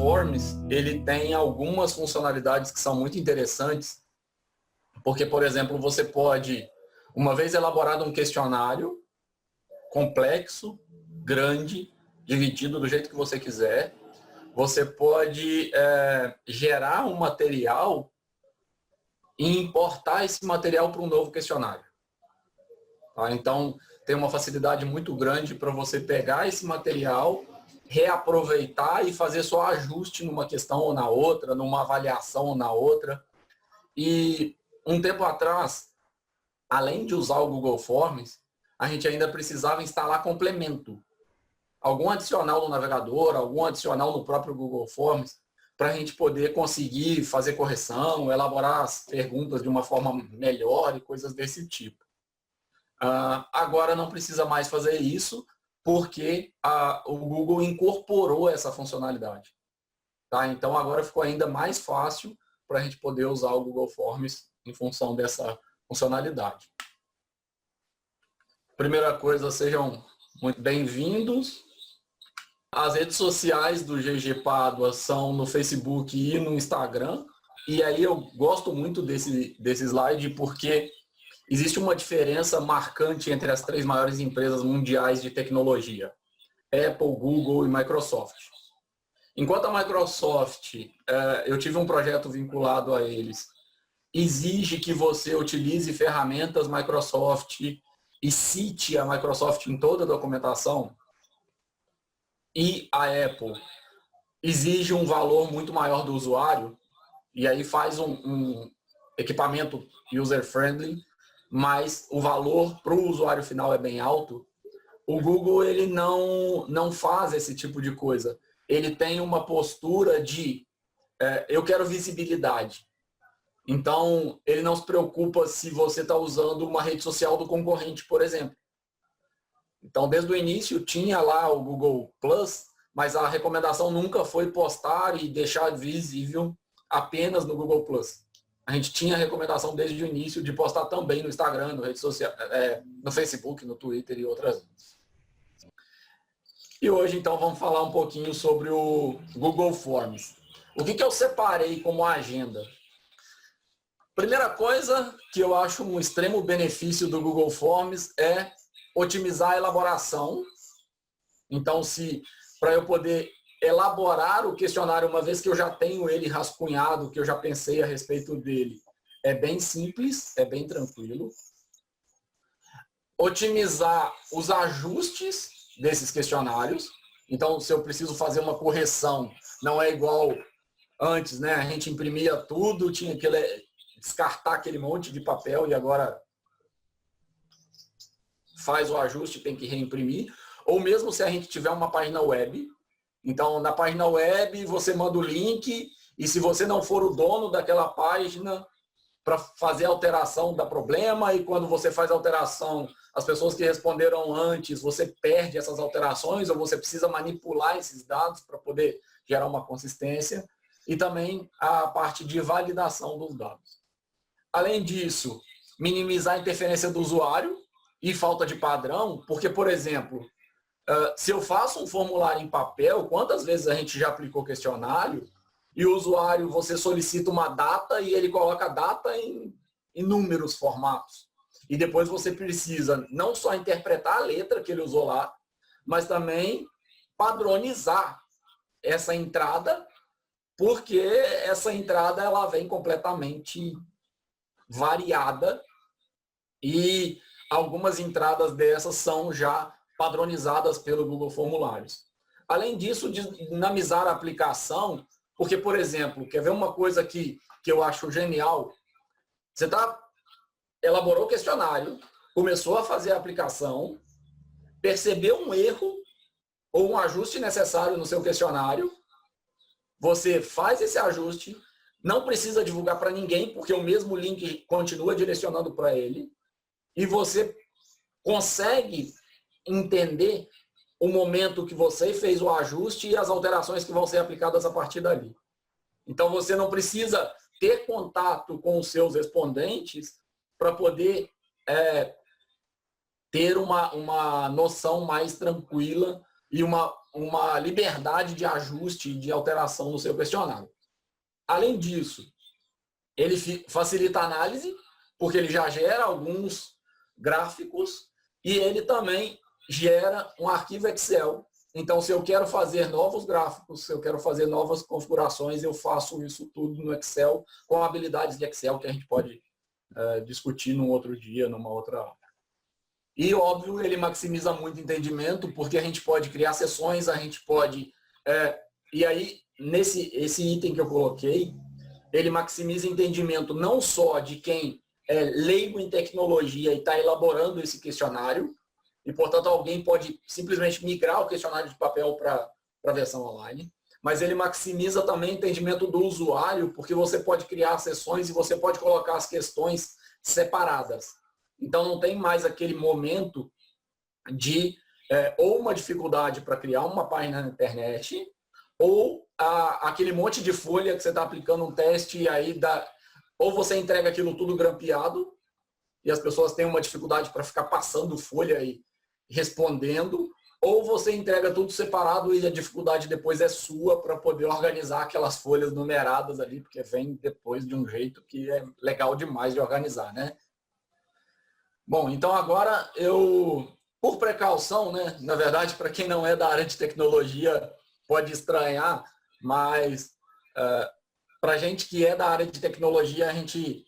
Forms, ele tem algumas funcionalidades que são muito interessantes, porque, por exemplo, você pode, uma vez elaborado um questionário complexo, grande, dividido do jeito que você quiser, você pode gerar um material e importar esse material para um novo questionário. Tá? Então, tem uma facilidade muito grande para você pegar esse material, reaproveitar e fazer só ajuste numa questão ou na outra, numa avaliação ou na outra. E um tempo atrás, além de usar o Google Forms, a gente ainda precisava instalar complemento. Algum adicional no navegador, algum adicional no próprio Google Forms, para a gente poder conseguir fazer correção, elaborar as perguntas de uma forma melhor e coisas desse tipo. Agora não precisa mais fazer isso, porque o Google incorporou essa funcionalidade. Tá? Então agora ficou ainda mais fácil para a gente poder usar o Google Forms em função dessa funcionalidade. Primeira coisa, sejam muito bem-vindos. As redes sociais do GG Pádua são no Facebook e no Instagram. E aí eu gosto muito desse slide porque existe uma diferença marcante entre as 3 maiores empresas mundiais de tecnologia: Apple, Google e Microsoft. Enquanto a Microsoft, eu tive um projeto vinculado a eles, exige que você utilize ferramentas Microsoft e cite a Microsoft em toda a documentação, e a Apple exige um valor muito maior do usuário, e aí faz um equipamento user-friendly, mas o valor para o usuário final é bem alto. O Google ele não faz esse tipo de coisa. Ele tem uma postura de eu quero visibilidade. Então, ele não se preocupa se você está usando uma rede social do concorrente, por exemplo. Então, desde o início tinha lá o Google Plus, mas a recomendação nunca foi postar e deixar visível apenas no Google Plus. A gente tinha a recomendação desde o início de postar também no Instagram, no rede social, no Facebook, no Twitter e outras redes. E hoje, então, vamos falar um pouquinho sobre o Google Forms. O que eu separei como agenda? Primeira coisa que eu acho um extremo benefício do Google Forms é otimizar a elaboração. Então, para eu poder elaborar o questionário, uma vez que eu já tenho ele rascunhado, que eu já pensei a respeito dele, é bem simples, é bem tranquilo. Otimizar os ajustes desses questionários. Então, se eu preciso fazer uma correção, não é igual antes, né? A gente imprimia tudo, tinha que descartar aquele monte de papel e agora faz o ajuste, tem que reimprimir. Ou mesmo se a gente tiver uma página web, então na página web você manda o link e se você não for o dono daquela página para fazer a alteração dá problema, e quando você faz a alteração, as pessoas que responderam antes, você perde essas alterações ou você precisa manipular esses dados para poder gerar uma consistência, e também a parte de validação dos dados. Além disso, minimizar a interferência do usuário e falta de padrão, porque, por exemplo, se eu faço um formulário em papel, quantas vezes a gente já aplicou questionário e o usuário, você solicita uma data e ele coloca a data em inúmeros formatos. E depois você precisa não só interpretar a letra que ele usou lá, mas também padronizar essa entrada, porque essa entrada ela vem completamente variada e algumas entradas dessas são já padronizadas pelo Google Formulários. Além disso, dinamizar a aplicação, porque, por exemplo, quer ver uma coisa que eu acho genial? Você elaborou o questionário, começou a fazer a aplicação, percebeu um erro ou um ajuste necessário no seu questionário, você faz esse ajuste, não precisa divulgar para ninguém, porque o mesmo link continua direcionando para ele, e você consegue entender o momento que você fez o ajuste e as alterações que vão ser aplicadas a partir dali. Então, você não precisa ter contato com os seus respondentes para poder ter uma noção mais tranquila e uma uma liberdade de ajuste e de alteração no seu questionário. Além disso, ele facilita a análise, porque ele já gera alguns gráficos e ele também gera um arquivo Excel. Então, se eu quero fazer novos gráficos, se eu quero fazer novas configurações, eu faço isso tudo no Excel, com habilidades de Excel que a gente pode discutir num outro dia, numa outra aula. E, óbvio, ele maximiza muito entendimento, porque a gente pode criar sessões, a gente pode... e aí, esse item que eu coloquei, ele maximiza entendimento não só de quem é leigo em tecnologia e está elaborando esse questionário, e, portanto, alguém pode simplesmente migrar o questionário de papel para a versão online, mas ele maximiza também o entendimento do usuário, porque você pode criar sessões e você pode colocar as questões separadas. Então, não tem mais aquele momento de ou uma dificuldade para criar uma página na internet, ou aquele monte de folha que você está aplicando um teste e aí ou você entrega aquilo tudo grampeado e as pessoas têm uma dificuldade para ficar passando folha e respondendo, ou você entrega tudo separado e a dificuldade depois é sua para poder organizar aquelas folhas numeradas ali, porque vem depois de um jeito que é legal demais de organizar, né? Bom, então agora por precaução, né? Na verdade, para quem não é da área de tecnologia, pode estranhar, mas para a gente que é da área de tecnologia, a gente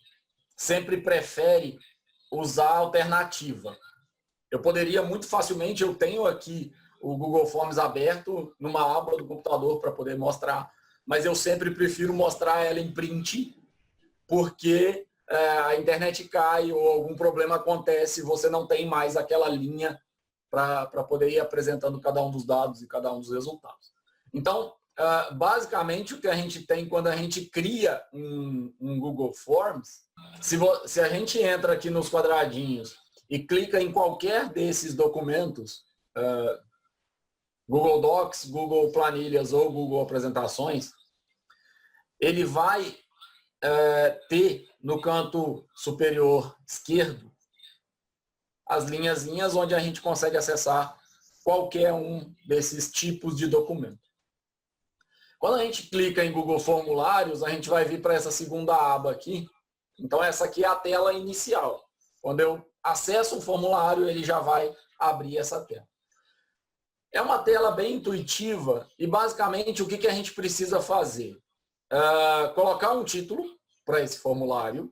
sempre prefere usar a alternativa. Eu poderia muito facilmente, eu tenho aqui o Google Forms aberto numa aba do computador para poder mostrar, mas eu sempre prefiro mostrar ela em print, porque a internet cai ou algum problema acontece, você não tem mais aquela linha para poder ir apresentando cada um dos dados e cada um dos resultados. Então, basicamente, o que a gente tem quando a gente cria um Google Forms, se a gente entra aqui nos quadradinhos e clica em qualquer desses documentos, Google Docs, Google Planilhas ou Google Apresentações, ele vai ter no canto superior esquerdo as linhazinhas onde a gente consegue acessar qualquer um desses tipos de documento. Quando a gente clica em Google Formulários, a gente vai vir para essa segunda aba aqui. Então, essa aqui é a tela inicial. Quando eu acesso o formulário, ele já vai abrir essa tela. É uma tela bem intuitiva e, basicamente, o que a gente precisa fazer? Colocar um título para esse formulário.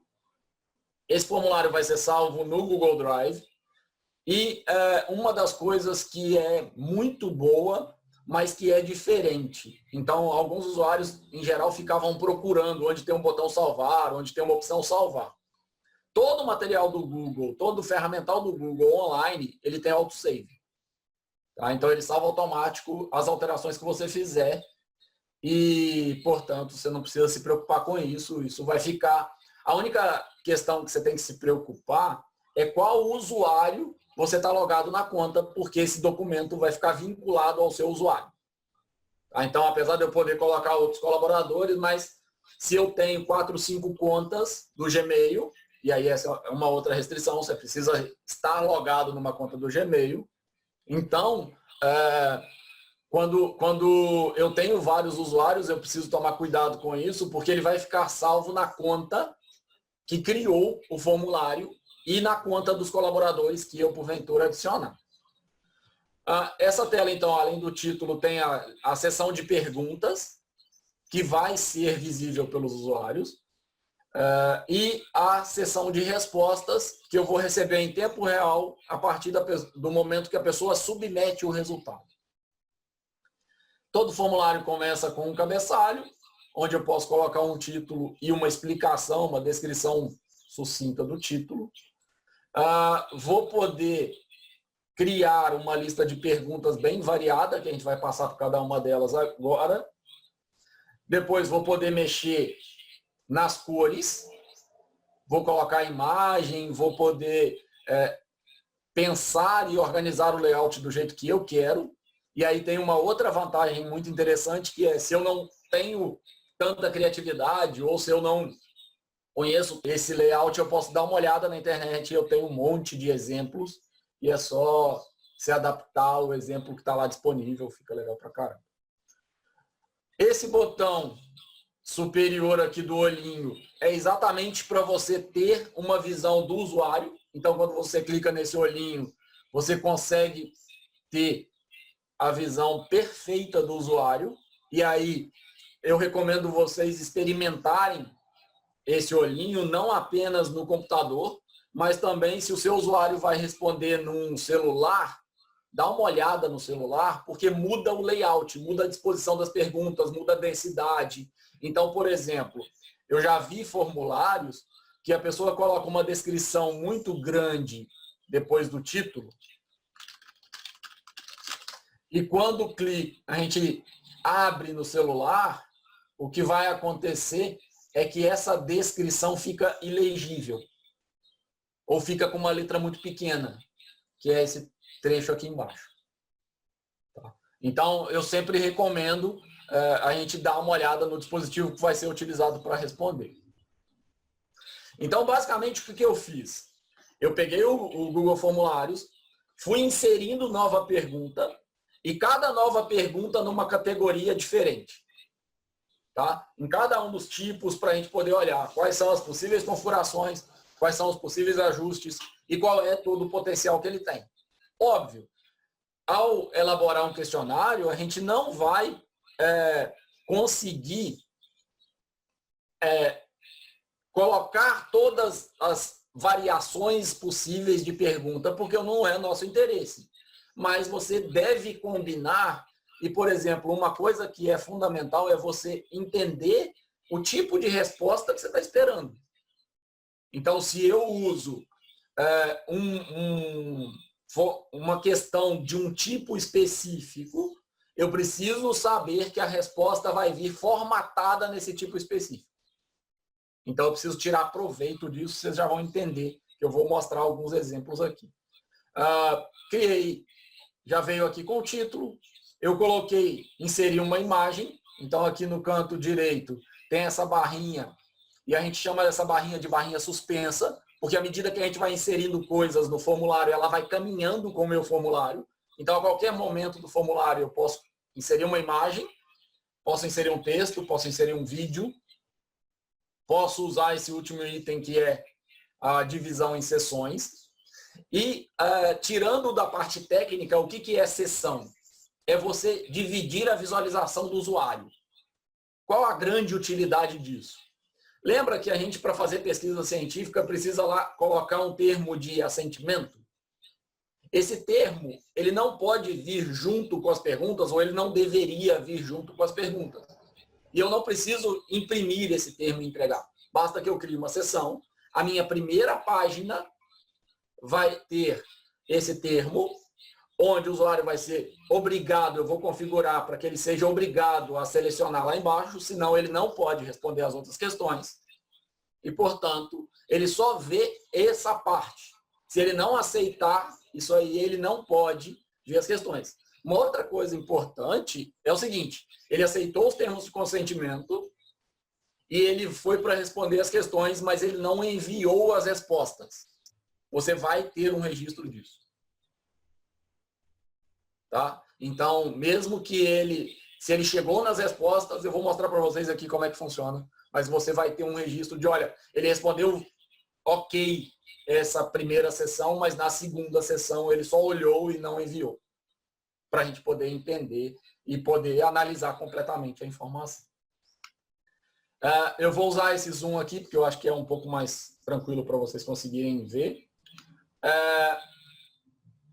Esse formulário vai ser salvo no Google Drive. E uma das coisas que é muito boa, mas que é diferente. Então, alguns usuários, em geral, ficavam procurando onde tem um botão salvar, onde tem uma opção salvar. Todo o material do Google, todo o ferramental do Google online, ele tem autosave. Tá? Então, ele salva automático as alterações que você fizer e, portanto, você não precisa se preocupar com isso. Isso vai ficar... A única questão que você tem que se preocupar é qual usuário você está logado na conta, porque esse documento vai ficar vinculado ao seu usuário. Tá? Então, apesar de eu poder colocar outros colaboradores, mas se eu tenho 4, 5 contas do Gmail, e aí essa é uma outra restrição, você precisa estar logado numa conta do Gmail. Então, quando eu tenho vários usuários, eu preciso tomar cuidado com isso, porque ele vai ficar salvo na conta que criou o formulário e na conta dos colaboradores que eu, porventura, adicionar. Essa tela, então, além do título, tem a seção de perguntas, que vai ser visível pelos usuários, e a seção de respostas, que eu vou receber em tempo real a partir do momento que a pessoa submete o resultado. Todo formulário começa com um cabeçalho, onde eu posso colocar um título e uma explicação, uma descrição sucinta do título. Vou poder criar uma lista de perguntas bem variada, que a gente vai passar por cada uma delas agora. Depois vou poder mexer nas cores, vou colocar imagem, vou poder pensar e organizar o layout do jeito que eu quero. E aí tem uma outra vantagem muito interessante, que é se eu não tenho tanta criatividade ou se eu não conheço esse layout, eu posso dar uma olhada na internet, eu tenho um monte de exemplos e é só se adaptar ao exemplo que está lá disponível, fica legal pra caramba. Esse botão superior aqui do olhinho é exatamente para você ter uma visão do usuário. Então, quando você clica nesse olhinho, você consegue ter a visão perfeita do usuário. E aí, eu recomendo vocês experimentarem esse olhinho, não apenas no computador, mas também se o seu usuário vai responder num celular, dá uma olhada no celular, porque muda o layout, muda a disposição das perguntas, muda a densidade. Então, por exemplo, eu já vi formulários que a pessoa coloca uma descrição muito grande depois do título, e quando a gente abre no celular, o que vai acontecer é que essa descrição fica ilegível, ou fica com uma letra muito pequena, que é esse trecho aqui embaixo. Tá? Então, eu sempre recomendo a gente dar uma olhada no dispositivo que vai ser utilizado para responder. Então, basicamente, o que eu fiz? Eu peguei o Google Formulários, fui inserindo nova pergunta, e cada nova pergunta numa categoria diferente. Tá? Em cada um dos tipos, para a gente poder olhar quais são as possíveis configurações, quais são os possíveis ajustes e qual é todo o potencial que ele tem. Óbvio, ao elaborar um questionário, a gente não vai conseguir colocar todas as variações possíveis de pergunta, porque não é nosso interesse. Mas você deve combinar, e, por exemplo, uma coisa que é fundamental é você entender o tipo de resposta que você está esperando. Então, se eu uso uma questão de um tipo específico, eu preciso saber que a resposta vai vir formatada nesse tipo específico. Então, eu preciso tirar proveito disso, vocês já vão entender, que eu vou mostrar alguns exemplos aqui. Criei, já veio aqui com o título, eu coloquei, inseri uma imagem, então aqui no canto direito tem essa barrinha, e a gente chama dessa barrinha de barrinha suspensa, porque à medida que a gente vai inserindo coisas no formulário, ela vai caminhando com o meu formulário. Então, a qualquer momento do formulário, eu posso inserir uma imagem, posso inserir um texto, posso inserir um vídeo, posso usar esse último item que é a divisão em seções. E, tirando da parte técnica, o que é seção? É você dividir a visualização do usuário. Qual a grande utilidade disso? Lembra que a gente, para fazer pesquisa científica, precisa lá colocar um termo de assentimento? Esse termo, ele não pode vir junto com as perguntas, ou ele não deveria vir junto com as perguntas. E eu não preciso imprimir esse termo e entregar. Basta que eu crie uma seção, a minha primeira página vai ter esse termo, onde o usuário vai ser obrigado, eu vou configurar para que ele seja obrigado a selecionar lá embaixo, senão ele não pode responder as outras questões. E, portanto, ele só vê essa parte. Se ele não aceitar isso aí, ele não pode ver as questões. Uma outra coisa importante é o seguinte, ele aceitou os termos de consentimento e ele foi para responder as questões, mas ele não enviou as respostas. Você vai ter um registro disso. Tá? Então, mesmo que se ele chegou nas respostas, eu vou mostrar para vocês aqui como é que funciona, mas você vai ter um registro de, olha, ele respondeu ok essa primeira sessão, mas na segunda sessão ele só olhou e não enviou, para a gente poder entender e poder analisar completamente a informação. Eu vou usar esse zoom aqui, porque eu acho que é um pouco mais tranquilo para vocês conseguirem ver.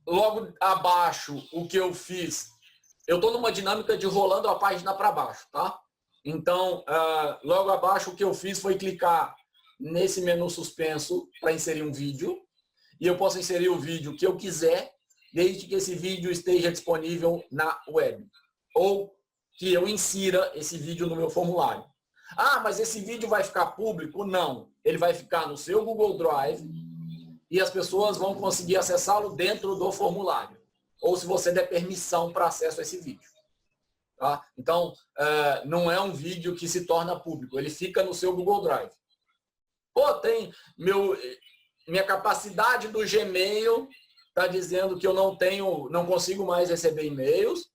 Logo abaixo, o que eu fiz, eu estou numa dinâmica de rolando a página para baixo, tá? Então, logo abaixo, o que eu fiz foi clicar nesse menu suspenso para inserir um vídeo, e eu posso inserir o vídeo que eu quiser, desde que esse vídeo esteja disponível na web, ou que eu insira esse vídeo no meu formulário. Ah, mas esse vídeo vai ficar público? Não, ele vai ficar no seu Google Drive, e as pessoas vão conseguir acessá-lo dentro do formulário, ou se você der permissão para acesso a esse vídeo. Tá? Então, não é um vídeo que se torna público, ele fica no seu Google Drive. Pô, tem minha capacidade do Gmail está dizendo que eu não consigo mais receber e-mails,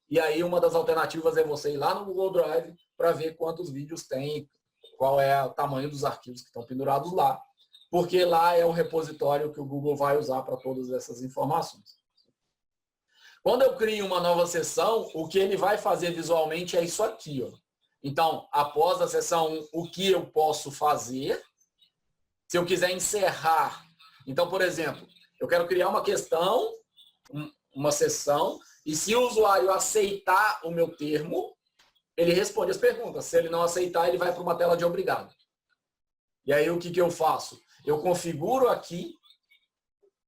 e aí uma das alternativas é você ir lá no Google Drive para ver quantos vídeos tem, qual é o tamanho dos arquivos que estão pendurados lá, porque lá é o repositório que o Google vai usar para todas essas informações. Quando eu crio uma nova sessão, o que ele vai fazer visualmente é isso aqui, ó. Então, após a sessão 1, o que eu posso fazer? Se eu quiser encerrar, então, por exemplo, eu quero criar uma questão, uma sessão, e se o usuário aceitar o meu termo, ele responde as perguntas. Se ele não aceitar, ele vai para uma tela de obrigado. E aí, o que eu faço? Eu configuro aqui,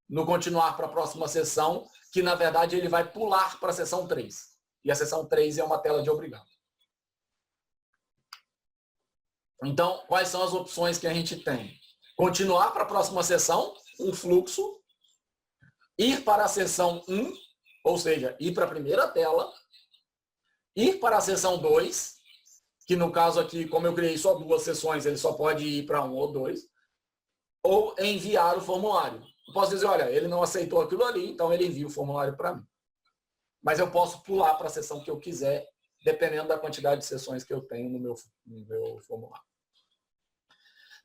no continuar para a próxima sessão, que, na verdade, ele vai pular para a sessão 3. E a sessão 3 é uma tela de obrigado. Então, quais são as opções que a gente tem? Continuar para a próxima sessão, um fluxo. Ir para a sessão 1, ou seja, ir para a primeira tela. Ir para a sessão 2, que no caso aqui, como eu criei só 2 sessões, ele só pode ir para 1 ou 2. Ou enviar o formulário. Eu posso dizer, olha, ele não aceitou aquilo ali, então ele envia o formulário para mim. Mas eu posso pular para a sessão que eu quiser, dependendo da quantidade de sessões que eu tenho no meu formulário.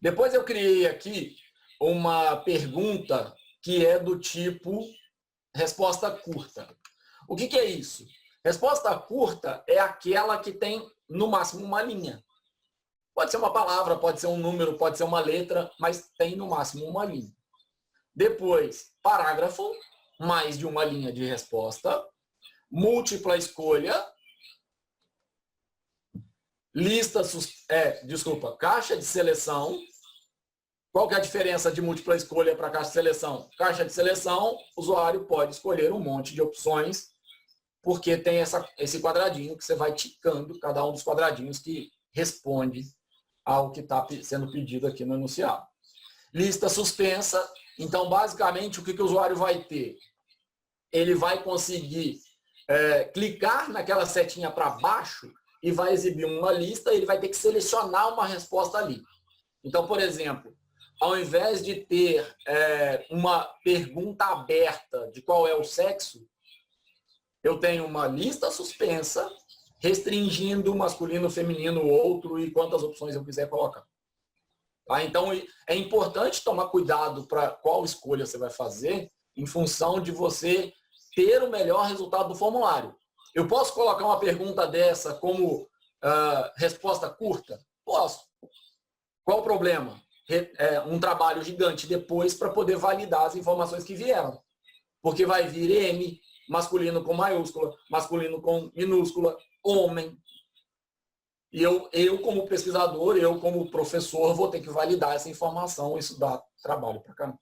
Depois eu criei aqui uma pergunta que é do tipo resposta curta. O que é isso? Resposta curta é aquela que tem, no máximo, uma linha. Pode ser uma palavra, pode ser um número, pode ser uma letra, mas tem, no máximo, uma linha. Depois, parágrafo, mais de uma linha de resposta. Múltipla escolha. Caixa de seleção. Qual que é a diferença de múltipla escolha para caixa de seleção? Caixa de seleção, o usuário pode escolher um monte de opções, porque tem esse quadradinho que você vai ticando cada um dos quadradinhos que responde ao que está sendo pedido aqui no enunciado. Lista suspensa. Então, basicamente, o que o usuário vai ter? Ele vai conseguir clicar naquela setinha para baixo e vai exibir uma lista, e ele vai ter que selecionar uma resposta ali. Então, por exemplo, ao invés de ter uma pergunta aberta de qual é o sexo, eu tenho uma lista suspensa, restringindo masculino, feminino, outro e quantas opções eu quiser colocar. Tá? Então, é importante tomar cuidado para qual escolha você vai fazer em função de você ter o melhor resultado do formulário. Eu posso colocar uma pergunta dessa como resposta curta? Posso. Qual o problema? Um trabalho gigante depois para poder validar as informações que vieram. Porque vai vir M, masculino com maiúscula, masculino com minúscula, homem. E eu como pesquisador, eu como professor, vou ter que validar essa informação. Isso dá trabalho para caramba.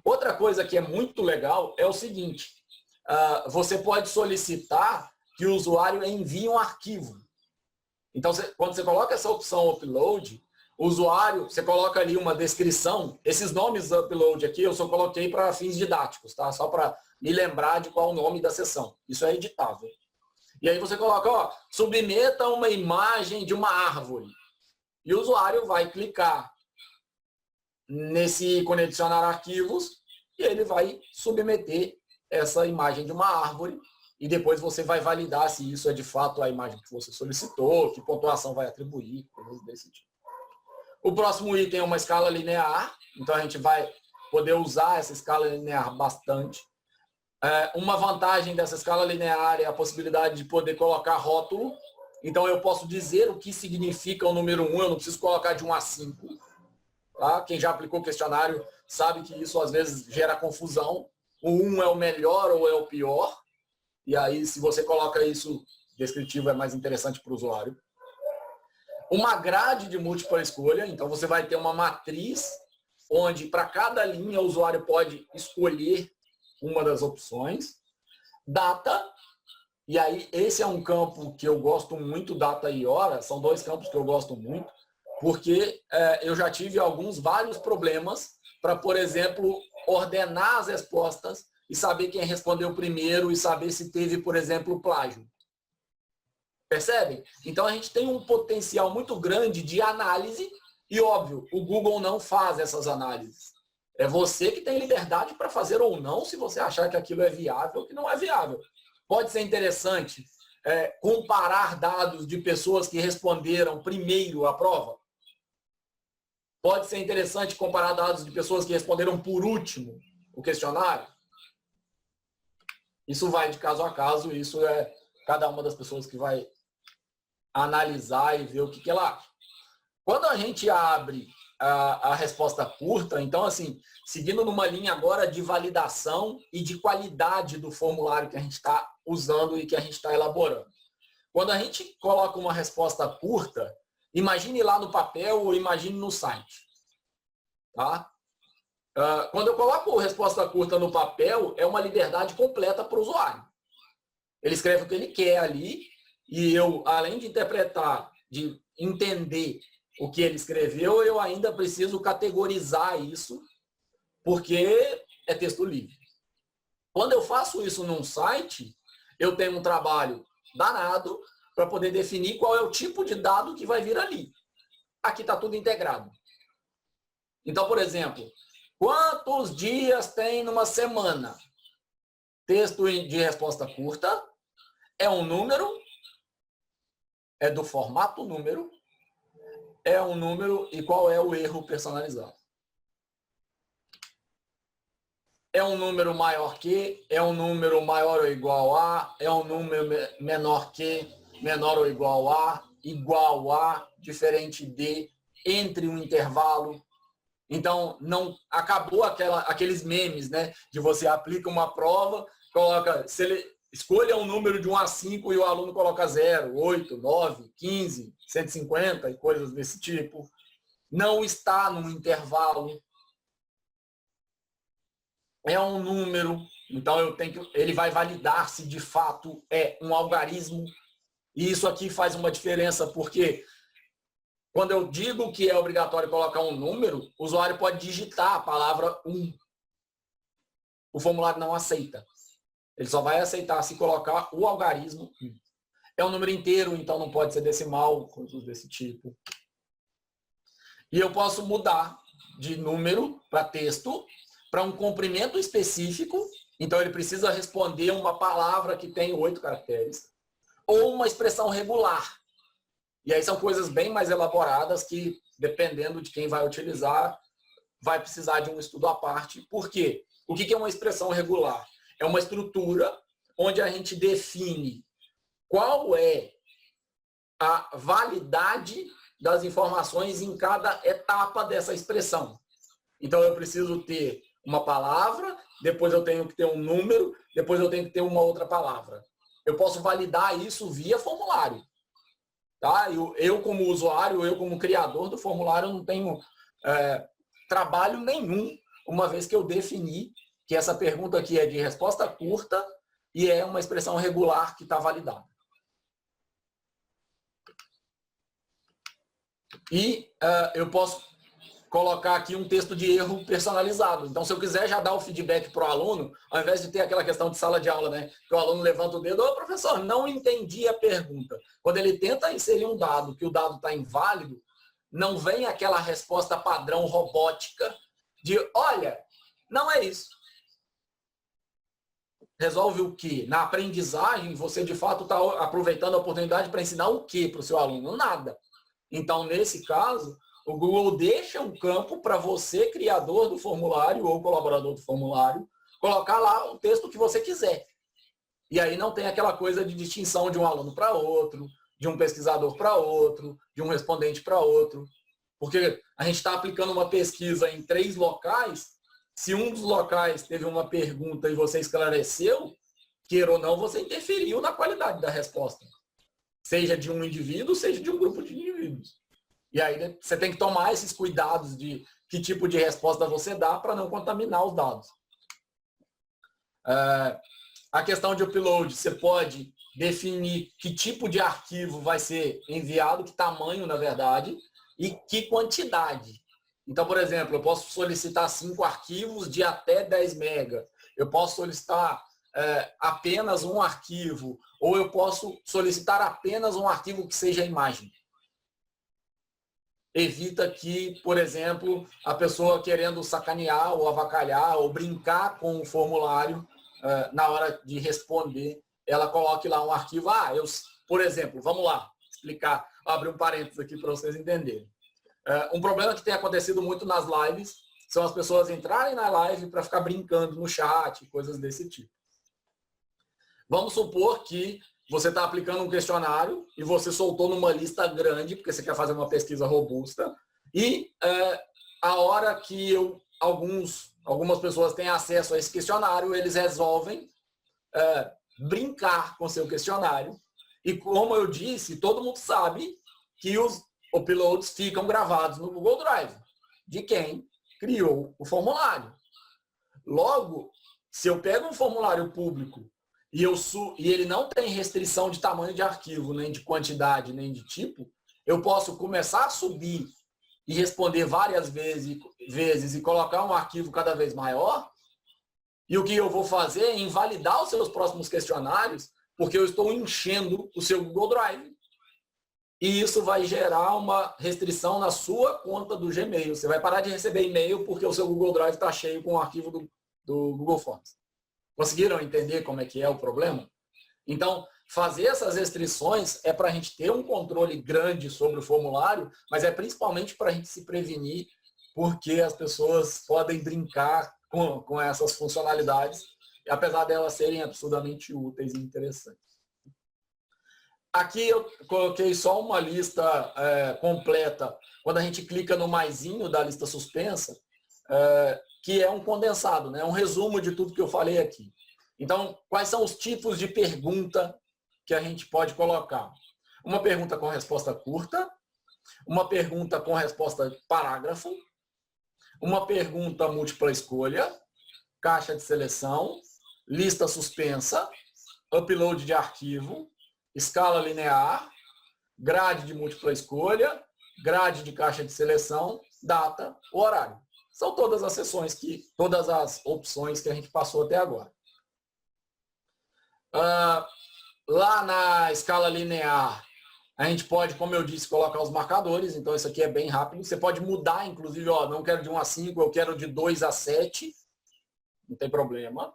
Outra coisa que é muito legal é o seguinte. Você pode solicitar que o usuário envie um arquivo. Então, quando você coloca essa opção upload, o usuário, você coloca ali uma descrição. Esses nomes upload aqui eu só coloquei para fins didáticos, tá? Só para me lembrar de qual é o nome da sessão. Isso é editável. E aí você coloca, submeta uma imagem de uma árvore. E o usuário vai clicar nesse ícone adicionar arquivos e ele vai submeter essa imagem de uma árvore. E depois você vai validar se isso é de fato a imagem que você solicitou, que pontuação vai atribuir, coisas desse tipo. O próximo item é uma escala linear, então a gente vai poder usar essa escala linear bastante. Uma vantagem dessa escala linear é a possibilidade de poder colocar rótulo. Então eu posso dizer o que significa o número 1, eu não preciso colocar de 1 a 5. Tá? Quem já aplicou o questionário sabe que isso às vezes gera confusão. O 1 é o melhor ou é o pior. E aí, se você coloca isso descritivo, é mais interessante para o usuário. Uma grade de múltipla escolha, então você vai ter uma matriz onde para cada linha o usuário pode escolher uma das opções. Data, e aí esse é um campo que eu gosto muito, data e hora, são 2 campos que eu gosto muito, porque eu já tive vários problemas para, por exemplo, ordenar as respostas e saber quem respondeu primeiro e saber se teve, por exemplo, plágio. Percebem? Então, a gente tem um potencial muito grande de análise e, óbvio, o Google não faz essas análises. É você que tem liberdade para fazer ou não, se você achar que aquilo é viável ou que não é viável. Pode ser interessante comparar dados de pessoas que responderam primeiro a prova. Pode ser interessante comparar dados de pessoas que responderam por último o questionário. Isso vai de caso a caso, isso é cada uma das pessoas que vai analisar e ver o que ela acha. Quando a gente abre a resposta curta, então, assim, seguindo numa linha agora de validação e de qualidade do formulário que a gente está usando e que a gente está elaborando. Quando a gente coloca uma resposta curta, imagine lá no papel ou imagine no site. Tá? Quando eu coloco resposta curta no papel, é uma liberdade completa para o usuário. Ele escreve o que ele quer ali e eu, além de interpretar, de entender o que ele escreveu, eu ainda preciso categorizar isso, porque é texto livre. Quando eu faço isso num site, eu tenho um trabalho danado para poder definir qual é o tipo de dado que vai vir ali. Aqui está tudo integrado. Então, por exemplo, quantos dias tem numa semana? Texto de resposta curta, é um número, é do formato número, é um número e qual é o erro personalizado. É um número maior que, é um número maior ou igual a, é um número menor que, menor ou igual a, diferente de, entre um intervalo. Então, não acabou aqueles memes, né? De você aplica uma prova, coloca, escolha um número de 1 a 5 e o aluno coloca 0, 8, 9, 15, 150 e coisas desse tipo. Não está num intervalo. É um número, então ele vai validar se de fato é um algarismo. E isso aqui faz uma diferença, porque quando eu digo que é obrigatório colocar um número, o usuário pode digitar a palavra 1. O formulário não aceita. Ele só vai aceitar se colocar o algarismo 1. É um número inteiro, então não pode ser decimal, coisas desse tipo. E eu posso mudar de número para texto, para um comprimento específico. Então ele precisa responder uma palavra que tem 8 caracteres. Ou uma expressão regular. E aí são coisas bem mais elaboradas que, dependendo de quem vai utilizar, vai precisar de um estudo à parte. Por quê? O que é uma expressão regular? É uma estrutura onde a gente define qual é a validade das informações em cada etapa dessa expressão. Então, eu preciso ter uma palavra, depois eu tenho que ter um número, depois eu tenho que ter uma outra palavra. Eu posso validar isso via formulário. Tá? Eu como usuário, eu como criador do formulário, não tenho trabalho nenhum, uma vez que eu defini que essa pergunta aqui é de resposta curta e é uma expressão regular que está validada. E eu posso colocar aqui um texto de erro personalizado. Então, se eu quiser já dar o feedback para o aluno, ao invés de ter aquela questão de sala de aula, né? Que o aluno levanta o dedo, ô professor, não entendi a pergunta. Quando ele tenta inserir um dado, que o dado está inválido, não vem aquela resposta padrão robótica de, olha, não é isso. Resolve o quê? Na aprendizagem, você de fato está aproveitando a oportunidade para ensinar o quê para o seu aluno? Nada. Então, nesse caso, o Google deixa um campo para você, criador do formulário ou colaborador do formulário, colocar lá o texto que você quiser. E aí não tem aquela coisa de distinção de um aluno para outro, de um pesquisador para outro, de um respondente para outro. Porque a gente está aplicando uma pesquisa em 3 locais, se um dos locais teve uma pergunta e você esclareceu, queira ou não, você interferiu na qualidade da resposta. Seja de um indivíduo, seja de um grupo de indivíduos. E aí você tem que tomar esses cuidados de que tipo de resposta você dá para não contaminar os dados. A questão de upload, você pode definir que tipo de arquivo vai ser enviado, que tamanho, na verdade, e que quantidade. Então, por exemplo, eu posso solicitar 5 arquivos de até 10 MB. Eu posso solicitar apenas um arquivo, ou eu posso solicitar apenas um arquivo que seja imagem. evita que, por exemplo, a pessoa querendo sacanear ou avacalhar ou brincar com o formulário na hora de responder, ela coloque lá um arquivo. Por exemplo, vamos lá explicar, abrir um parênteses aqui para vocês entenderem. Um problema que tem acontecido muito nas lives são as pessoas entrarem na live para ficar brincando no chat, coisas desse tipo. Vamos supor que você está aplicando um questionário e você soltou numa lista grande, porque você quer fazer uma pesquisa robusta, e a hora que algumas pessoas têm acesso a esse questionário, eles resolvem brincar com seu questionário. E como eu disse, todo mundo sabe que os uploads ficam gravados no Google Drive, de quem criou o formulário. Logo, se eu pego um formulário público e ele não tem restrição de tamanho de arquivo, nem de quantidade, nem de tipo, eu posso começar a subir e responder várias vezes e colocar um arquivo cada vez maior, e o que eu vou fazer é invalidar os seus próximos questionários, porque eu estou enchendo o seu Google Drive. E isso vai gerar uma restrição na sua conta do Gmail. Você vai parar de receber e-mail porque o seu Google Drive está cheio com o arquivo do Google Forms. Conseguiram entender como é que é o problema? Então, fazer essas restrições é para a gente ter um controle grande sobre o formulário, mas é principalmente para a gente se prevenir, porque as pessoas podem brincar com essas funcionalidades, apesar delas serem absurdamente úteis e interessantes. Aqui eu coloquei só uma lista completa, quando a gente clica no maisinho da lista suspensa, que é um condensado, né? Um resumo de tudo que eu falei aqui. Então, quais são os tipos de pergunta que a gente pode colocar? Uma pergunta com resposta curta, uma pergunta com resposta parágrafo, uma pergunta múltipla escolha, caixa de seleção, lista suspensa, upload de arquivo, escala linear, grade de múltipla escolha, grade de caixa de seleção, data, horário. São todas as sessões, todas as opções que a gente passou até agora. Lá na escala linear, a gente pode, como eu disse, colocar os marcadores. Então, isso aqui é bem rápido. Você pode mudar, inclusive, não quero de 1 a 5, eu quero de 2 a 7. Não tem problema.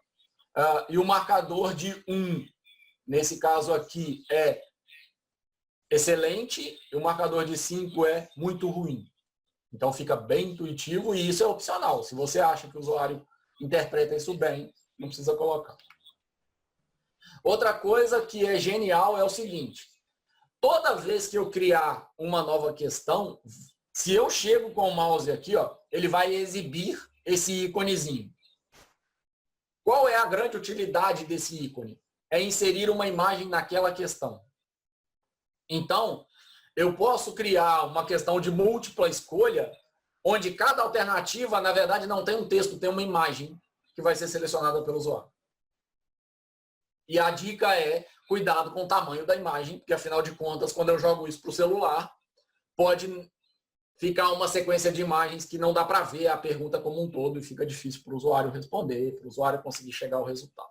E o marcador de 1, nesse caso aqui, é excelente. E o marcador de 5 é muito ruim. Então, fica bem intuitivo e isso é opcional. Se você acha que o usuário interpreta isso bem, não precisa colocar. Outra coisa que é genial é o seguinte. Toda vez que eu criar uma nova questão, se eu chego com o mouse aqui, ele vai exibir esse íconezinho. Qual é a grande utilidade desse ícone? É inserir uma imagem naquela questão. Então, eu posso criar uma questão de múltipla escolha, onde cada alternativa, na verdade, não tem um texto, tem uma imagem que vai ser selecionada pelo usuário. E a dica é cuidado com o tamanho da imagem, porque, afinal de contas, quando eu jogo isso para o celular, pode ficar uma sequência de imagens que não dá para ver a pergunta como um todo e fica difícil para o usuário responder, para o usuário conseguir chegar ao resultado.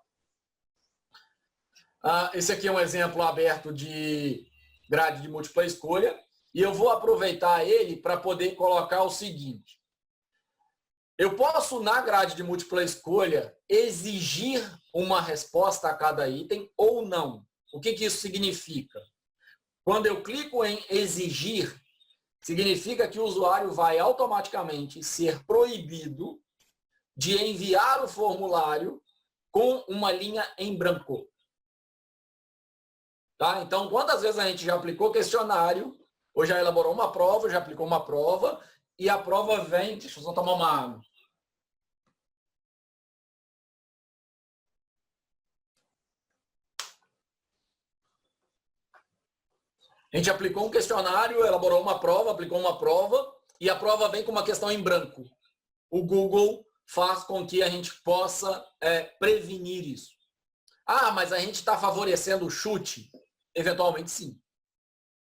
Esse aqui é um exemplo aberto de grade de múltipla escolha, e eu vou aproveitar ele para poder colocar o seguinte. Eu posso, na grade de múltipla escolha, exigir uma resposta a cada item ou não. O que isso significa? Quando eu clico em exigir, significa que o usuário vai automaticamente ser proibido de enviar o formulário com uma linha em branco. Tá? Então, quantas vezes a gente já aplicou questionário, ou já elaborou uma prova, já aplicou uma prova, e a prova vem... Deixa eu só tomar uma água. A gente aplicou um questionário, elaborou uma prova, aplicou uma prova, e a prova vem com uma questão em branco. O Google faz com que a gente possa prevenir isso. Mas a gente está favorecendo o chute? Eventualmente, sim.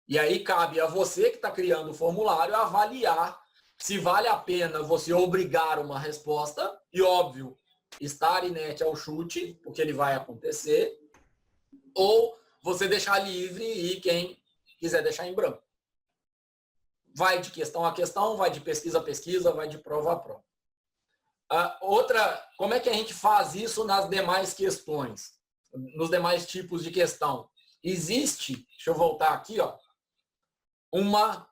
E aí cabe a você que está criando o formulário avaliar se vale a pena você obrigar uma resposta, e óbvio, estar inerte ao chute, porque ele vai acontecer, ou você deixar livre e quem quiser deixar em branco. vai de questão a questão, vai de pesquisa a pesquisa, vai de prova a prova. Como é que a gente faz isso nas demais questões? Nos demais tipos de questão? Existe, deixa eu voltar aqui, ó, uma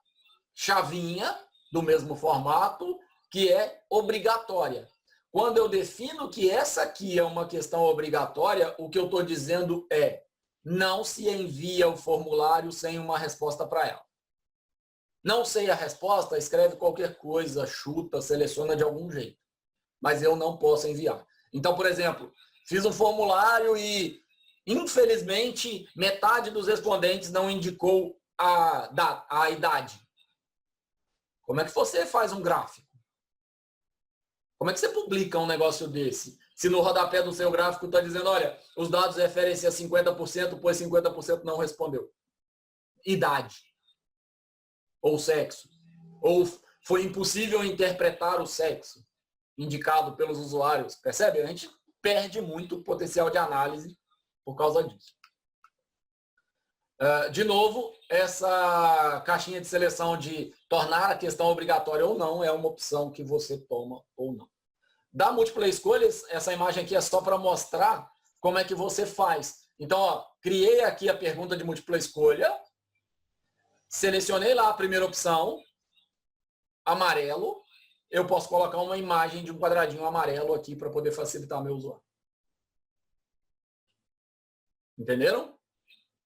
chavinha do mesmo formato que é obrigatória. Quando eu defino que essa aqui é uma questão obrigatória, o que eu estou dizendo é: não se envia o formulário sem uma resposta para ela. Não sei a resposta, escreve qualquer coisa, chuta, seleciona de algum jeito. Mas eu não posso enviar. Então, por exemplo, fiz um formulário e, infelizmente, metade dos respondentes não indicou a idade. Como é que você faz um gráfico? Como é que você publica um negócio desse? Se no rodapé do seu gráfico está dizendo, olha, os dados referem-se a 50%, pois 50% não respondeu. Idade. Ou sexo. Ou foi impossível interpretar o sexo indicado pelos usuários. Percebe? A gente perde muito potencial de análise por causa disso. De novo, essa caixinha de seleção de tornar a questão obrigatória ou não é uma opção que você toma ou não. Da múltipla escolhas, essa imagem aqui é só para mostrar como é que você faz. Então, ó, criei aqui a pergunta de múltipla escolha, selecionei lá a primeira opção, amarelo, eu posso colocar uma imagem de um quadradinho amarelo aqui para poder facilitar meu usuário. Entenderam?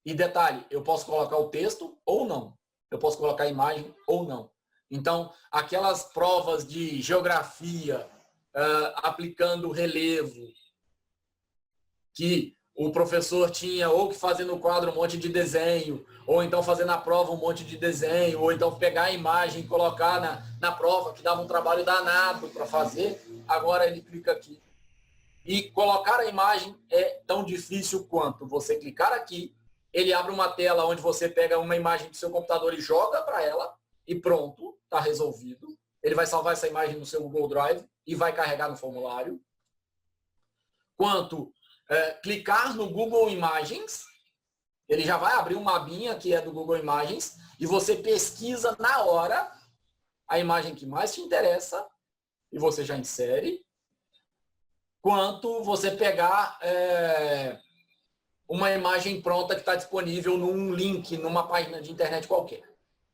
E detalhe, eu posso colocar o texto ou não. Eu posso colocar a imagem ou não. Então, aquelas provas de geografia, aplicando relevo, que o professor tinha ou que fazer no quadro um monte de desenho, ou então fazer na prova um monte de desenho, ou então pegar a imagem e colocar na prova, que dava um trabalho danado para fazer, agora ele clica aqui. E colocar a imagem é tão difícil quanto você clicar aqui, ele abre uma tela onde você pega uma imagem do seu computador e joga para ela, e pronto, está resolvido. Ele vai salvar essa imagem no seu Google Drive e vai carregar no formulário. Quanto clicar no Google Imagens, ele já vai abrir uma abinha que é do Google Imagens e você pesquisa na hora a imagem que mais te interessa e você já insere. Quanto você pegar uma imagem pronta que está disponível num link, numa página de internet qualquer.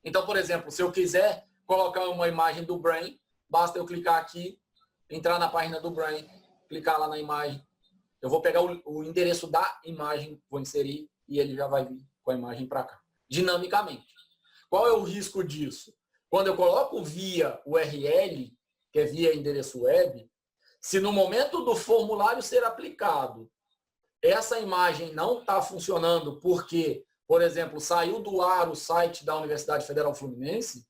Então, por exemplo, se eu quiser colocar uma imagem do Brain, basta eu clicar aqui, entrar na página do Brain, clicar lá na imagem. Eu vou pegar o endereço da imagem, vou inserir e ele já vai vir com a imagem para cá, dinamicamente. Qual é o risco disso? Quando eu coloco via URL, que é via endereço web, se no momento do formulário ser aplicado, essa imagem não está funcionando porque, por exemplo, saiu do ar o site da Universidade Federal Fluminense,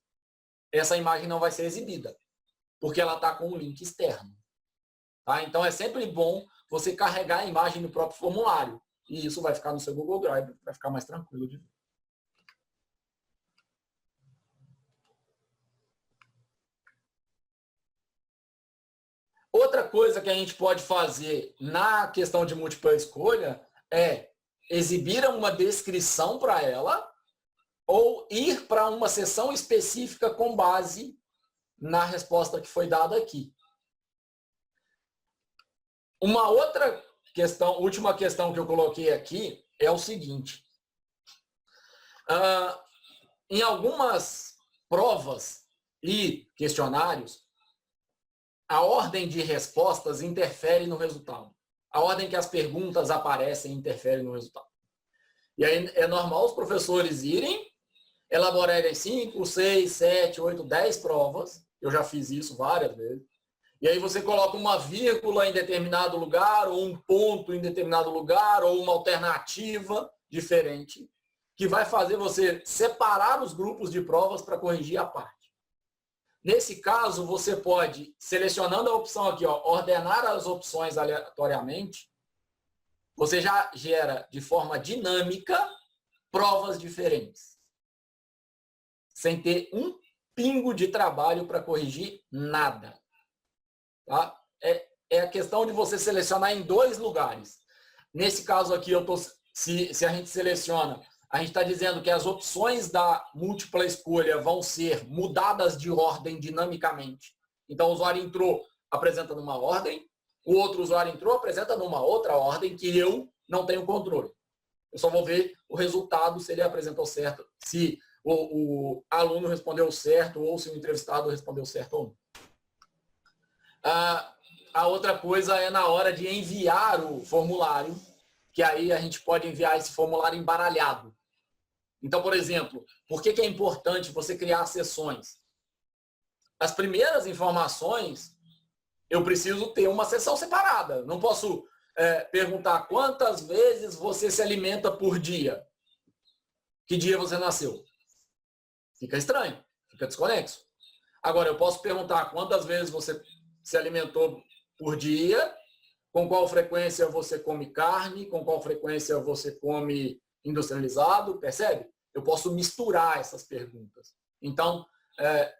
essa imagem não vai ser exibida, porque ela está com um link externo. Tá? Então, é sempre bom você carregar a imagem no próprio formulário. E isso vai ficar no seu Google Drive, vai ficar mais tranquilo de ver. Outra coisa que a gente pode fazer na questão de múltipla escolha é exibir uma descrição para ela ou ir para uma seção específica com base na resposta que foi dada aqui. Uma outra questão, última questão que eu coloquei aqui é o seguinte. Em algumas provas e questionários, a ordem de respostas interfere no resultado. A ordem que as perguntas aparecem interfere no resultado. E aí é normal os professores irem, elaborarem 5, 6, 7, 8, 10 provas. Eu já fiz isso várias vezes. E aí você coloca uma vírgula em determinado lugar, ou um ponto em determinado lugar, ou uma alternativa diferente, que vai fazer você separar os grupos de provas para corrigir a parte. Nesse caso, você pode, selecionando a opção aqui, ó, ordenar as opções aleatoriamente, você já gera de forma dinâmica provas diferentes, sem ter um pingo de trabalho para corrigir nada. Tá? É a questão de você selecionar em 2 lugares. Nesse caso aqui, se a gente seleciona a gente está dizendo que as opções da múltipla escolha vão ser mudadas de ordem dinamicamente. Então, o usuário entrou, apresenta numa ordem, o outro usuário entrou, apresenta numa outra ordem que eu não tenho controle. Eu só vou ver o resultado, se ele apresentou certo, se o aluno respondeu certo ou se o entrevistado respondeu certo ou não. A outra coisa é na hora de enviar o formulário, que aí a gente pode enviar esse formulário embaralhado. Então, por exemplo, por que é importante você criar sessões? As primeiras informações, eu preciso ter uma sessão separada. Não posso perguntar quantas vezes você se alimenta por dia. Que dia você nasceu? Fica estranho, fica desconexo. Agora, eu posso perguntar quantas vezes você se alimentou por dia, com qual frequência você come carne, com qual frequência você come industrializado, percebe? Eu posso misturar essas perguntas. Então,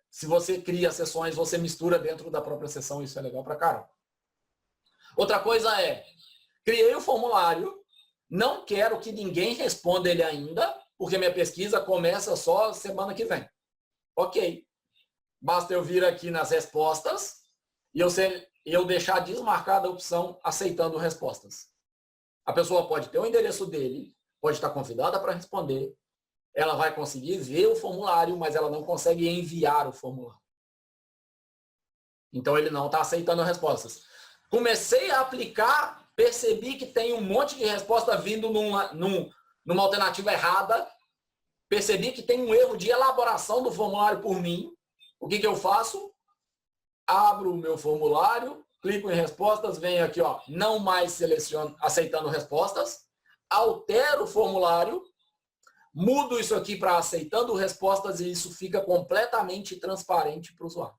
se você cria sessões, você mistura dentro da própria sessão, isso é legal pra caramba. Outra coisa é, criei o formulário, não quero que ninguém responda ele ainda, porque minha pesquisa começa só semana que vem. Ok. Basta eu vir aqui nas respostas e eu deixar desmarcada a opção aceitando respostas. A pessoa pode ter o endereço dele, pode estar convidada para responder, ela vai conseguir ver o formulário, mas ela não consegue enviar o formulário. Então, ele não está aceitando respostas. Comecei a aplicar, percebi que tem um monte de resposta vindo numa alternativa errada, percebi que tem um erro de elaboração do formulário por mim. O que eu faço? Abro o meu formulário, clico em respostas, venho aqui, ó, não mais seleciono, aceitando respostas, altero o formulário, mudo isso aqui para aceitando respostas e isso fica completamente transparente para o usuário.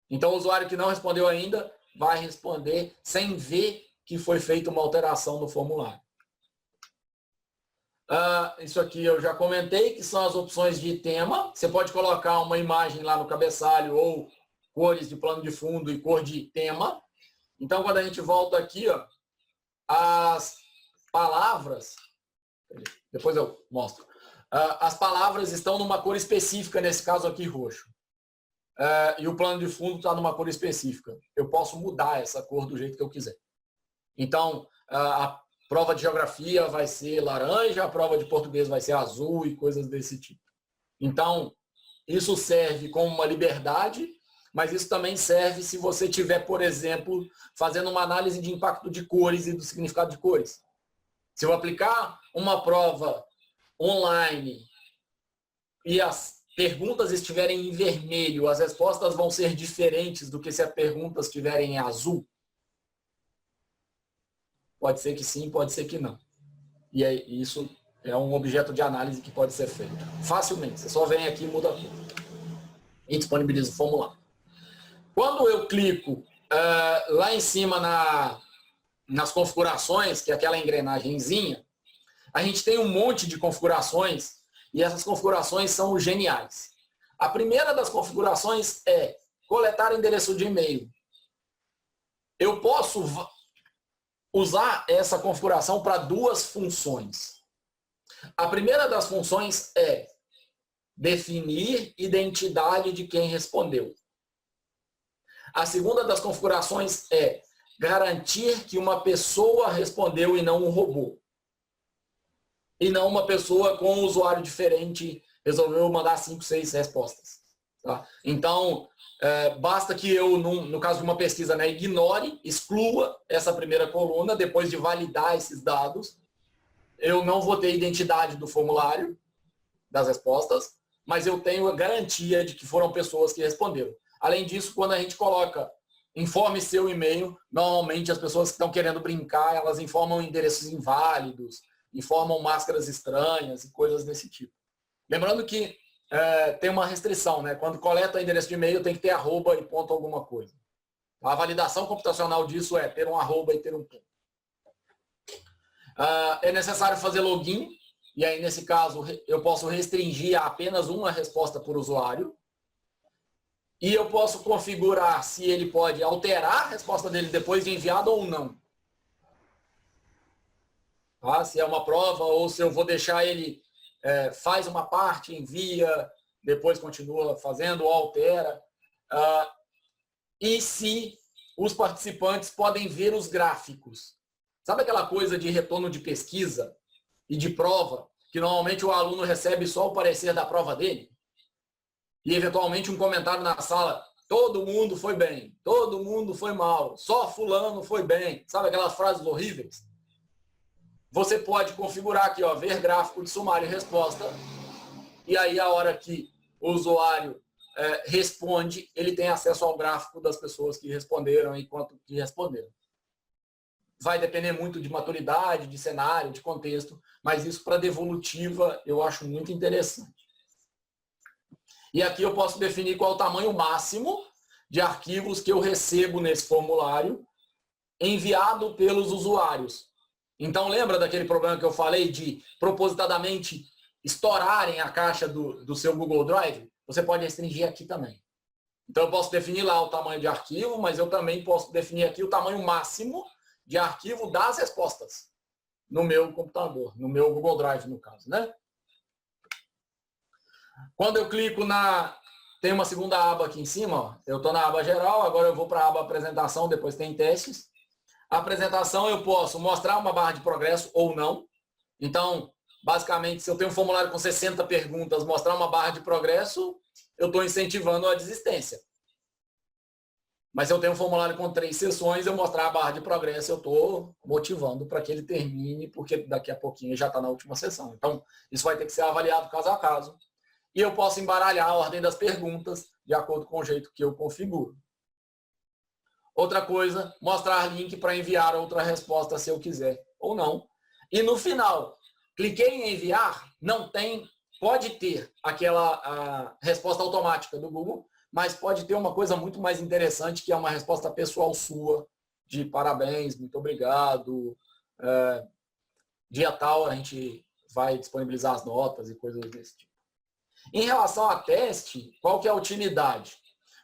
Então, o usuário que não respondeu ainda vai responder sem ver que foi feita uma alteração no formulário. Isso aqui eu já comentei, que são as opções de tema. Você pode colocar uma imagem lá no cabeçalho ou cores de plano de fundo e cor de tema. Então, quando a gente volta aqui, ó, as palavras, depois eu mostro, as palavras estão numa cor específica, nesse caso aqui roxo. E o plano de fundo está numa cor específica. Eu posso mudar essa cor do jeito que eu quiser. Então, a prova de geografia vai ser laranja, a prova de português vai ser azul e coisas desse tipo. Então, isso serve como uma liberdade, mas isso também serve se você tiver, por exemplo, fazendo uma análise de impacto de cores e do significado de cores. Se eu aplicar uma prova online e as perguntas estiverem em vermelho, as respostas vão ser diferentes do que se as perguntas estiverem em azul? Pode ser que sim, pode ser que não. E isso é um objeto de análise que pode ser feito facilmente. Você só vem aqui e muda tudo. E disponibiliza o formulário. Quando eu clico lá em cima nas configurações, que é aquela engrenagemzinha, a gente tem um monte de configurações e essas configurações são geniais. A primeira das configurações é coletar endereço de e-mail. Eu posso usar essa configuração para duas funções. A primeira das funções é definir identidade de quem respondeu. A segunda das configurações é garantir que uma pessoa respondeu e não um robô. E não uma pessoa com um usuário diferente resolveu mandar 5, 6 respostas. Tá? Então, basta que eu, no caso de uma pesquisa, né, ignore, exclua essa primeira coluna, depois de validar esses dados. Eu não vou ter identidade do formulário, das respostas, mas eu tenho a garantia de que foram pessoas que responderam. Além disso, quando a gente coloca informe seu e-mail, normalmente as pessoas que estão querendo brincar, elas informam endereços inválidos, informam máscaras estranhas e coisas desse tipo. Lembrando que tem uma restrição, né? Quando coleta endereço de e-mail, tem que ter arroba e ponto alguma coisa. A validação computacional disso é ter um arroba e ter um ponto. É necessário fazer login, e aí, nesse caso, eu posso restringir a apenas uma resposta por usuário. E eu posso configurar se ele pode alterar a resposta dele depois de enviado ou não. tá? Se é uma prova ou se eu vou deixar ele faz uma parte, envia, depois continua fazendo ou altera. E se os participantes podem ver os gráficos. Sabe aquela coisa de retorno de pesquisa e de prova, que normalmente o aluno recebe só o parecer da prova dele? E eventualmente um comentário na sala, todo mundo foi bem, todo mundo foi mal, só fulano foi bem. Sabe aquelas frases horríveis? Você pode configurar aqui, ó, ver gráfico de sumário e resposta, e aí a hora que o usuário responde, ele tem acesso ao gráfico das pessoas que responderam e quanto que responderam. Vai depender muito de maturidade, de cenário, de contexto, mas isso para devolutiva eu acho muito interessante. E aqui eu posso definir qual é o tamanho máximo de arquivos que eu recebo nesse formulário enviado pelos usuários. Então, lembra daquele problema que eu falei de propositadamente estourarem a caixa do seu Google Drive? Você pode restringir aqui também. Então, eu posso definir lá o tamanho de arquivo, mas eu também posso definir aqui o tamanho máximo de arquivo das respostas no meu computador, no meu Google Drive, no caso, né? Quando eu clico tem uma segunda aba aqui em cima, ó. Eu estou na aba geral, agora eu vou para a aba apresentação, depois tem testes. A apresentação eu posso mostrar uma barra de progresso ou não. Então, basicamente, se eu tenho um formulário com 60 perguntas, mostrar uma barra de progresso, eu estou incentivando a desistência. Mas se eu tenho um formulário com 3 sessões, eu mostrar a barra de progresso, eu estou motivando para que ele termine, porque daqui a pouquinho já está na última sessão. Então, isso vai ter que ser avaliado caso a caso. E eu posso embaralhar a ordem das perguntas de acordo com o jeito que eu configuro. Outra coisa, mostrar link para enviar outra resposta se eu quiser ou não. E no final, cliquei em enviar, não tem, pode ter aquela resposta automática do Google, mas pode ter uma coisa muito mais interessante, que é uma resposta pessoal sua, de parabéns, muito obrigado, dia tal a gente vai disponibilizar as notas e coisas desse tipo. Em relação a teste, qual que é a utilidade?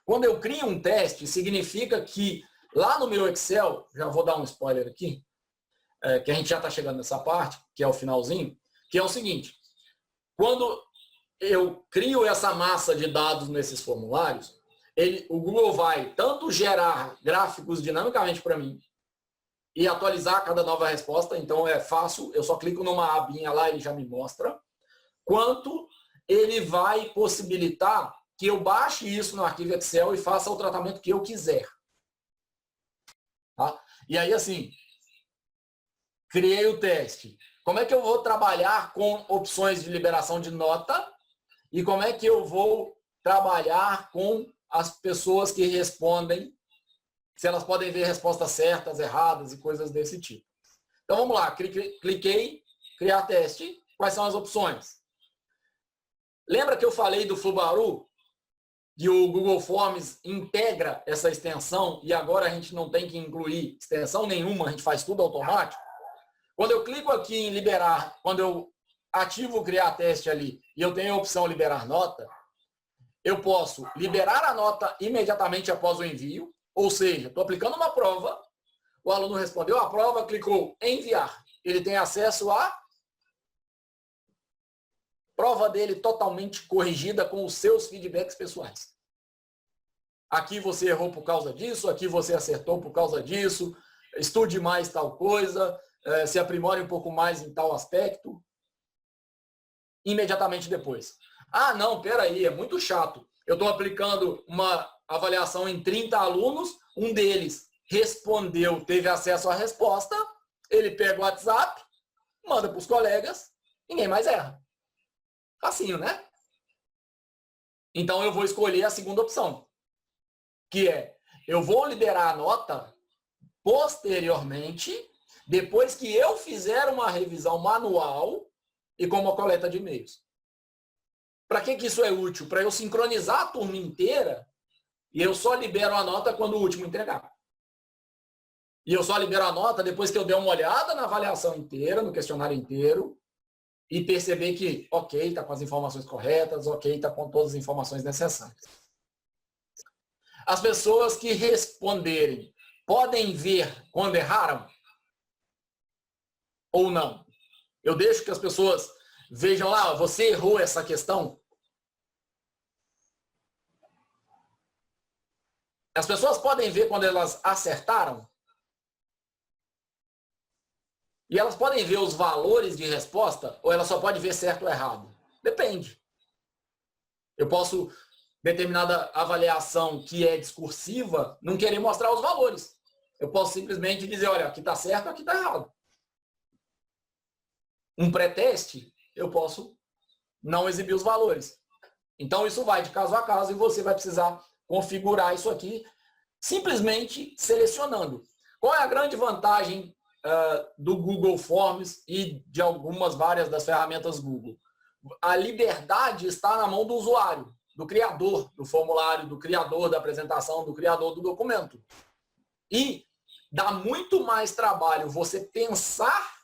Quando eu crio um teste, significa que lá no meu Excel, já vou dar um spoiler aqui, que a gente já está chegando nessa parte, que é o finalzinho, que é o seguinte, quando eu crio essa massa de dados nesses formulários, o Google vai tanto gerar gráficos dinamicamente para mim e atualizar cada nova resposta, então é fácil, eu só clico numa abinha lá, ele já me mostra, quanto ele vai possibilitar que eu baixe isso no arquivo Excel e faça o tratamento que eu quiser. Tá? E aí, assim, criei o teste. Como é que eu vou trabalhar com opções de liberação de nota e como é que eu vou trabalhar com as pessoas que respondem, se elas podem ver respostas certas, erradas e coisas desse tipo. Então, vamos lá. Cliquei, criar teste. Quais são as opções? Lembra que eu falei do Flubaru? E o Google Forms integra essa extensão e agora a gente não tem que incluir extensão nenhuma, a gente faz tudo automático. Quando eu clico aqui em liberar, quando eu ativo o criar teste ali e eu tenho a opção liberar nota, eu posso liberar a nota imediatamente após o envio, ou seja, estou aplicando uma prova, o aluno respondeu a prova, clicou em enviar. Ele tem acesso à prova dele totalmente corrigida com os seus feedbacks pessoais. Aqui você errou por causa disso, aqui você acertou por causa disso, estude mais tal coisa, se aprimore um pouco mais em tal aspecto. Imediatamente depois. Ah, não, peraí, é muito chato. Eu estou aplicando uma avaliação em 30 alunos, um deles respondeu, teve acesso à resposta, ele pega o WhatsApp, manda para os colegas, ninguém mais erra. Facinho, né? Então eu vou escolher a segunda opção, que é, eu vou liberar a nota posteriormente, depois que eu fizer uma revisão manual e com uma coleta de e-mails. Para que isso é útil? Para eu sincronizar a turma inteira e eu só libero a nota quando o último entregar. E eu só libero a nota depois que eu der uma olhada na avaliação inteira, no questionário inteiro, e perceber que, ok, está com as informações corretas, ok, está com todas as informações necessárias. As pessoas que responderem podem ver quando erraram? Ou não? Eu deixo que as pessoas vejam lá, você errou essa questão. As pessoas podem ver quando elas acertaram. E elas podem ver os valores de resposta ou elas só podem ver certo ou errado? Depende. Eu posso, determinada avaliação que é discursiva, não querer mostrar os valores. Eu posso simplesmente dizer, olha, aqui está certo, aqui está errado. Um pré-teste, eu posso não exibir os valores. Então, isso vai de caso a caso e você vai precisar configurar isso aqui simplesmente selecionando. Qual é a grande vantagem do Google Forms e de várias das ferramentas Google? A liberdade está na mão do usuário, do criador do formulário, do criador da apresentação, do criador do documento. E dá muito mais trabalho você pensar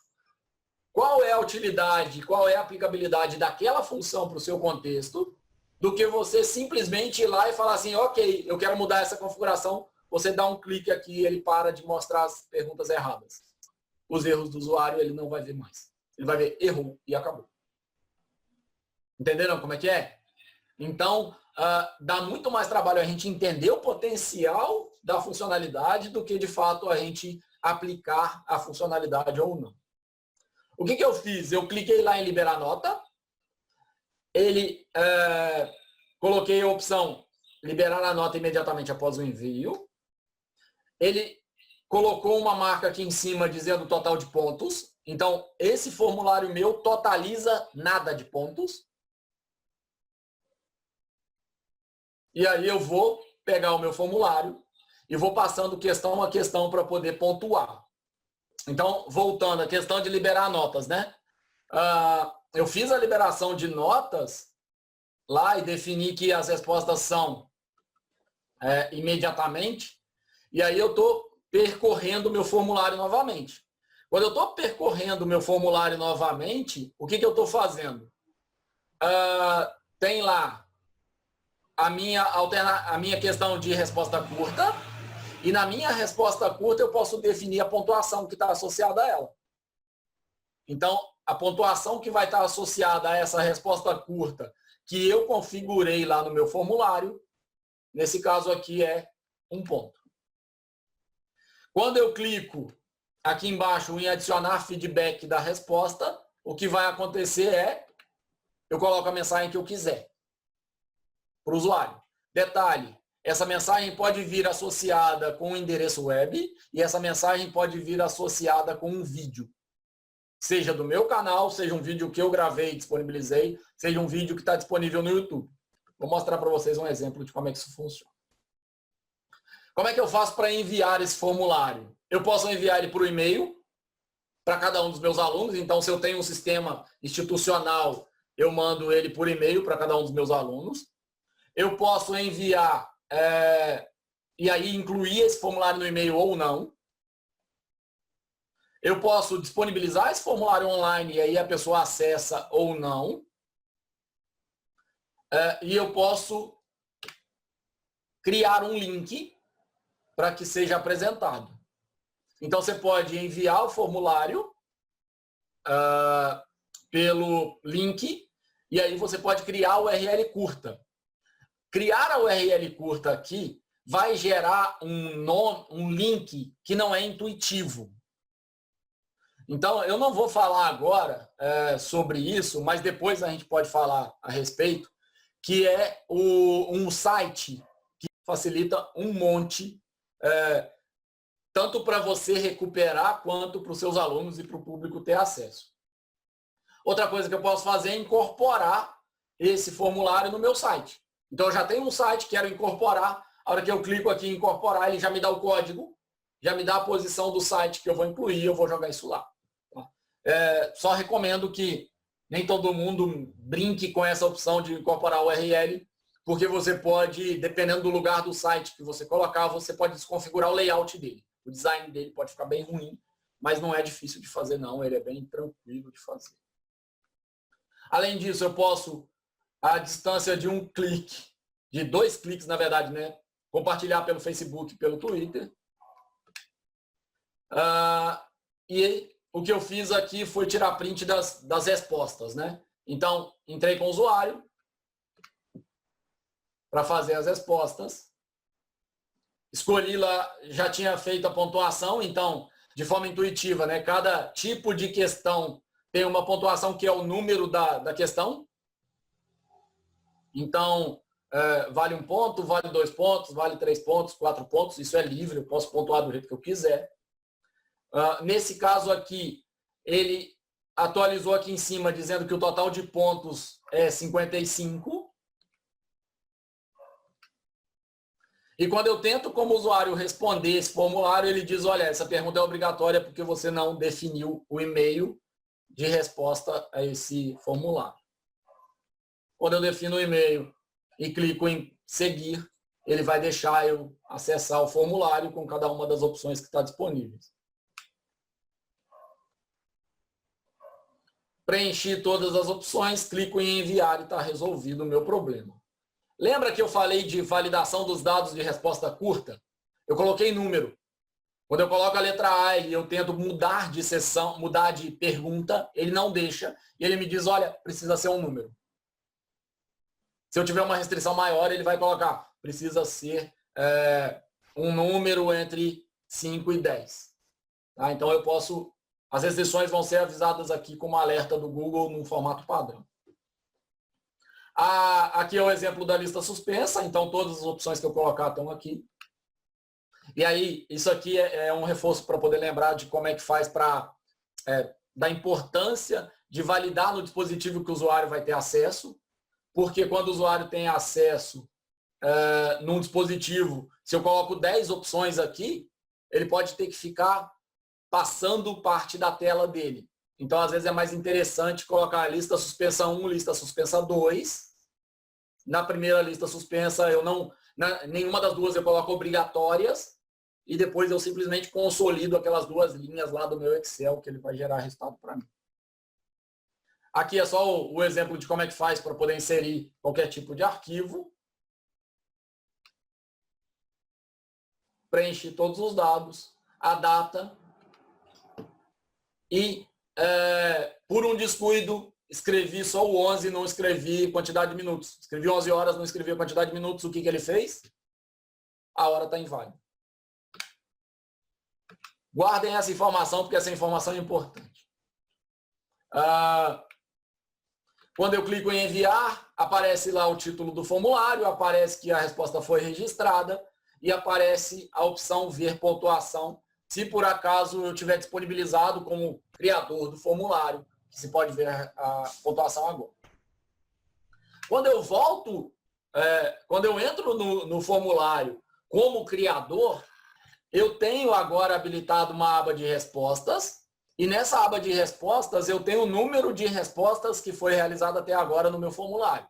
qual é a utilidade, qual é a aplicabilidade daquela função para o seu contexto, do que você simplesmente ir lá e falar assim, ok, eu quero mudar essa configuração, você dá um clique aqui e ele para de mostrar as perguntas erradas. Os erros do usuário ele não vai ver mais. Ele vai ver errou e acabou. Entenderam como é que é? Então, dá muito mais trabalho a gente entender o potencial da funcionalidade do que, de fato, a gente aplicar a funcionalidade ou não. O que eu fiz? Eu cliquei lá em liberar nota. Coloquei a opção liberar a nota imediatamente após o envio. Ele colocou uma marca aqui em cima dizendo total de pontos. Então, esse formulário meu totaliza nada de pontos. E aí eu vou pegar o meu formulário e vou passando questão a questão para poder pontuar. Então, voltando à questão de liberar notas, né? Eu fiz a liberação de notas lá e defini que as respostas são imediatamente. E aí eu estou percorrendo o meu formulário novamente. Quando eu estou percorrendo o meu formulário novamente, o que eu estou fazendo? Tem lá a minha questão de resposta curta, e na minha resposta curta eu posso definir a pontuação que está associada a ela. Então, a pontuação que vai estar associada a essa resposta curta que eu configurei lá no meu formulário, nesse caso aqui é 1 ponto. Quando eu clico aqui embaixo em adicionar feedback da resposta, o que vai acontecer é, eu coloco a mensagem que eu quiser para o usuário. Detalhe, essa mensagem pode vir associada com um endereço web e essa mensagem pode vir associada com um vídeo. Seja do meu canal, seja um vídeo que eu gravei e disponibilizei, seja um vídeo que está disponível no YouTube. Vou mostrar para vocês um exemplo de como é que isso funciona. Como é que eu faço para enviar esse formulário? Eu posso enviar ele por e-mail para cada um dos meus alunos. Então, se eu tenho um sistema institucional, eu mando ele por e-mail para cada um dos meus alunos. Eu posso enviar e aí incluir esse formulário no e-mail ou não. Eu posso disponibilizar esse formulário online e aí a pessoa acessa ou não. E eu posso criar um link para que seja apresentado. Então, você pode enviar o formulário pelo link e aí você pode criar a URL curta. Criar a URL curta aqui vai gerar um link que não é intuitivo. Então, eu não vou falar agora sobre isso, mas depois a gente pode falar a respeito, que é um site que facilita um monte, tanto para você recuperar, quanto para os seus alunos e para o público ter acesso. Outra coisa que eu posso fazer é incorporar esse formulário no meu site. Então, eu já tenho um site, quero incorporar. A hora que eu clico aqui em incorporar, ele já me dá o código, já me dá a posição do site que eu vou incluir, eu vou jogar isso lá. Só recomendo que nem todo mundo brinque com essa opção de incorporar o URL, porque você pode, dependendo do lugar do site que você colocar, você pode desconfigurar o layout dele. O design dele pode ficar bem ruim, mas não é difícil de fazer não, ele é bem tranquilo de fazer. Além disso, eu posso, à distância de um clique, de 2 cliques na verdade, né, compartilhar pelo Facebook, pelo Twitter. E o que eu fiz aqui foi tirar print das respostas, né? Então, entrei com o usuário para fazer as respostas. Escolhi lá, já tinha feito a pontuação, então, de forma intuitiva, né? Cada tipo de questão tem uma pontuação que é o número da questão. Então, vale 1 ponto, vale 2 pontos, vale 3 pontos, 4 pontos. Isso é livre, eu posso pontuar do jeito que eu quiser. Nesse caso aqui, ele atualizou aqui em cima, dizendo que o total de pontos é 55. E quando eu tento, como usuário, responder esse formulário, ele diz, olha, essa pergunta é obrigatória porque você não definiu o e-mail de resposta a esse formulário. Quando eu defino o e-mail e clico em seguir, ele vai deixar eu acessar o formulário com cada uma das opções que está disponíveis. Preenchi todas as opções, clico em enviar e está resolvido o meu problema. Lembra que eu falei de validação dos dados de resposta curta? Eu coloquei número. Quando eu coloco a letra A e eu tento mudar de seção, mudar de pergunta, ele não deixa e ele me diz, olha, precisa ser um número. Se eu tiver uma restrição maior, ele vai colocar, precisa ser um número entre 5 e 10. Tá? Então eu posso, as restrições vão ser avisadas aqui como alerta do Google no formato padrão. Aqui é o exemplo da lista suspensa, então todas as opções que eu colocar estão aqui. E aí, isso aqui é um reforço para poder lembrar de como é que faz para da importância de validar no dispositivo que o usuário vai ter acesso, porque quando o usuário tem acesso num dispositivo, se eu coloco 10 opções aqui, ele pode ter que ficar passando parte da tela dele. Então, às vezes, é mais interessante colocar a lista suspensa 1, lista suspensa 2. Na primeira lista suspensa, nenhuma das duas eu coloco obrigatórias. E depois eu simplesmente consolido aquelas 2 linhas lá do meu Excel, que ele vai gerar resultado para mim. Aqui é só o exemplo de como é que faz para poder inserir qualquer tipo de arquivo. Preenchi todos os dados, a data. E, por um descuido, escrevi só o 11, não escrevi quantidade de minutos. Escrevi 11 horas, não escrevi a quantidade de minutos. O que ele fez? A hora está inválida. Guardem essa informação, porque essa informação é importante. Quando eu clico em enviar, aparece lá o título do formulário, aparece que a resposta foi registrada e aparece a opção ver pontuação, se por acaso eu tiver disponibilizado como criador do formulário, que se pode ver a pontuação agora. Quando eu volto, quando eu entro no formulário como criador, eu tenho agora habilitado uma aba de respostas, e nessa aba de respostas eu tenho o número de respostas que foi realizado até agora no meu formulário.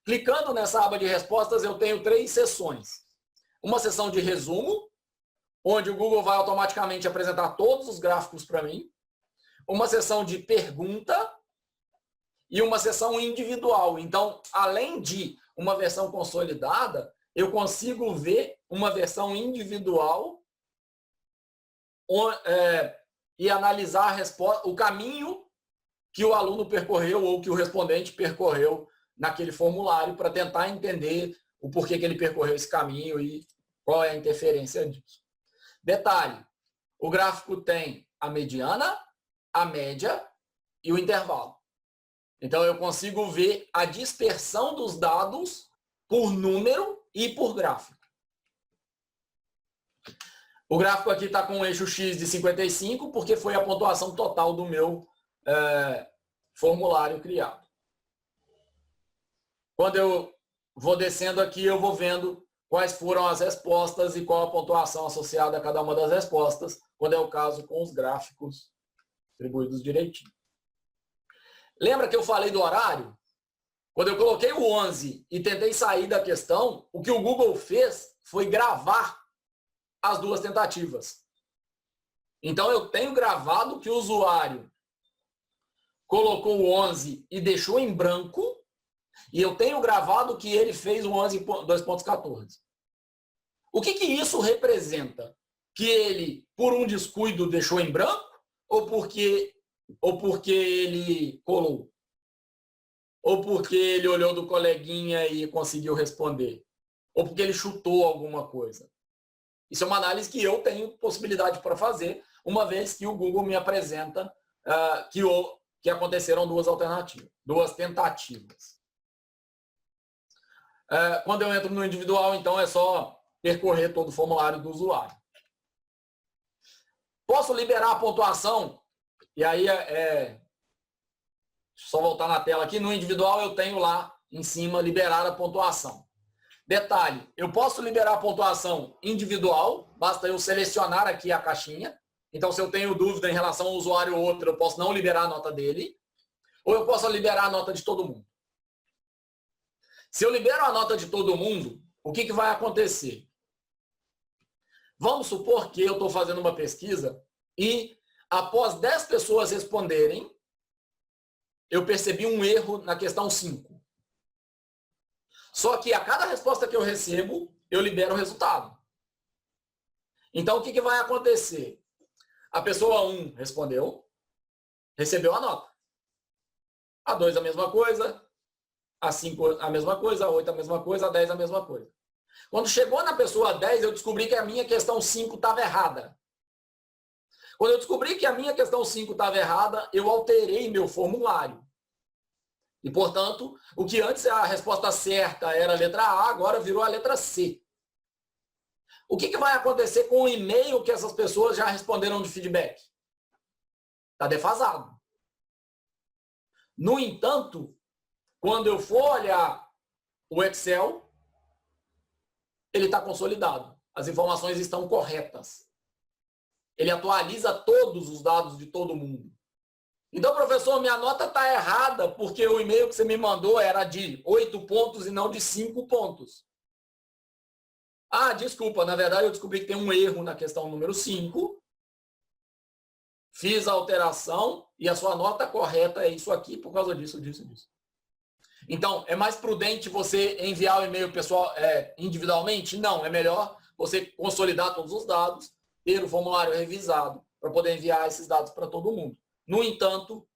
Clicando nessa aba de respostas, eu tenho 3 seções. Uma seção de resumo, onde o Google vai automaticamente apresentar todos os gráficos para mim. Uma seção de pergunta e uma seção individual. Então, além de uma versão consolidada, eu consigo ver uma versão individual e analisar a resposta, o caminho que o aluno percorreu ou que o respondente percorreu naquele formulário para tentar entender o porquê que ele percorreu esse caminho e qual é a interferência disso. Detalhe, o gráfico tem a mediana, a média e o intervalo. Então, eu consigo ver a dispersão dos dados por número e por gráfico. O gráfico aqui está com um eixo X de 55, porque foi a pontuação total do meu formulário criado. Quando eu vou descendo aqui, eu vou vendo quais foram as respostas e qual a pontuação associada a cada uma das respostas, quando é o caso com os gráficos distribuídos direitinho. Lembra que eu falei do horário? Quando eu coloquei o 11 e tentei sair da questão, o que o Google fez foi gravar as 2 tentativas. Então, eu tenho gravado que o usuário colocou o 11 e deixou em branco, e eu tenho gravado que ele fez o 11 em 2.14. O que isso representa? Que ele, por um descuido, deixou em branco, ou porque ele colou? Ou porque ele olhou do coleguinha e conseguiu responder? Ou porque ele chutou alguma coisa? Isso é uma análise que eu tenho possibilidade para fazer, uma vez que o Google me apresenta que aconteceram duas alternativas, duas tentativas. Quando eu entro no individual, então, é só percorrer todo o formulário do usuário. Posso liberar a pontuação? E aí, só voltar na tela aqui, no individual eu tenho lá em cima liberar a pontuação. Detalhe, eu posso liberar a pontuação individual, basta eu selecionar aqui a caixinha. Então, se eu tenho dúvida em relação ao usuário ou outro, eu posso não liberar a nota dele. Ou eu posso liberar a nota de todo mundo. Se eu libero a nota de todo mundo, o que vai acontecer? Vamos supor que eu estou fazendo uma pesquisa e, após 10 pessoas responderem, eu percebi um erro na questão 5. Só que a cada resposta que eu recebo, eu libero o resultado. Então, o que vai acontecer? A pessoa 1 respondeu, recebeu a nota. A 2 a mesma coisa, a 5 a mesma coisa, a 8 a mesma coisa, a 10 a mesma coisa. Quando chegou na pessoa 10, eu descobri que a minha questão 5 estava errada. Quando eu descobri que a minha questão 5 estava errada, eu alterei meu formulário. E, portanto, o que antes a resposta certa era a letra A, agora virou a letra C. O que vai acontecer com o e-mail que essas pessoas já responderam de feedback? Está defasado. No entanto, quando eu for olhar o Excel, ele está consolidado. As informações estão corretas. Ele atualiza todos os dados de todo mundo. Então, professor, minha nota está errada porque o e-mail que você me mandou era de 8 pontos e não de 5 pontos. Ah, desculpa, na verdade eu descobri que tem um erro na questão número 5. Fiz a alteração e a sua nota correta é isso aqui por causa disso, disso, disso. Então, é mais prudente você enviar o e-mail pessoal individualmente? Não, é melhor você consolidar todos os dados, ter o formulário revisado para poder enviar esses dados para todo mundo. No entanto,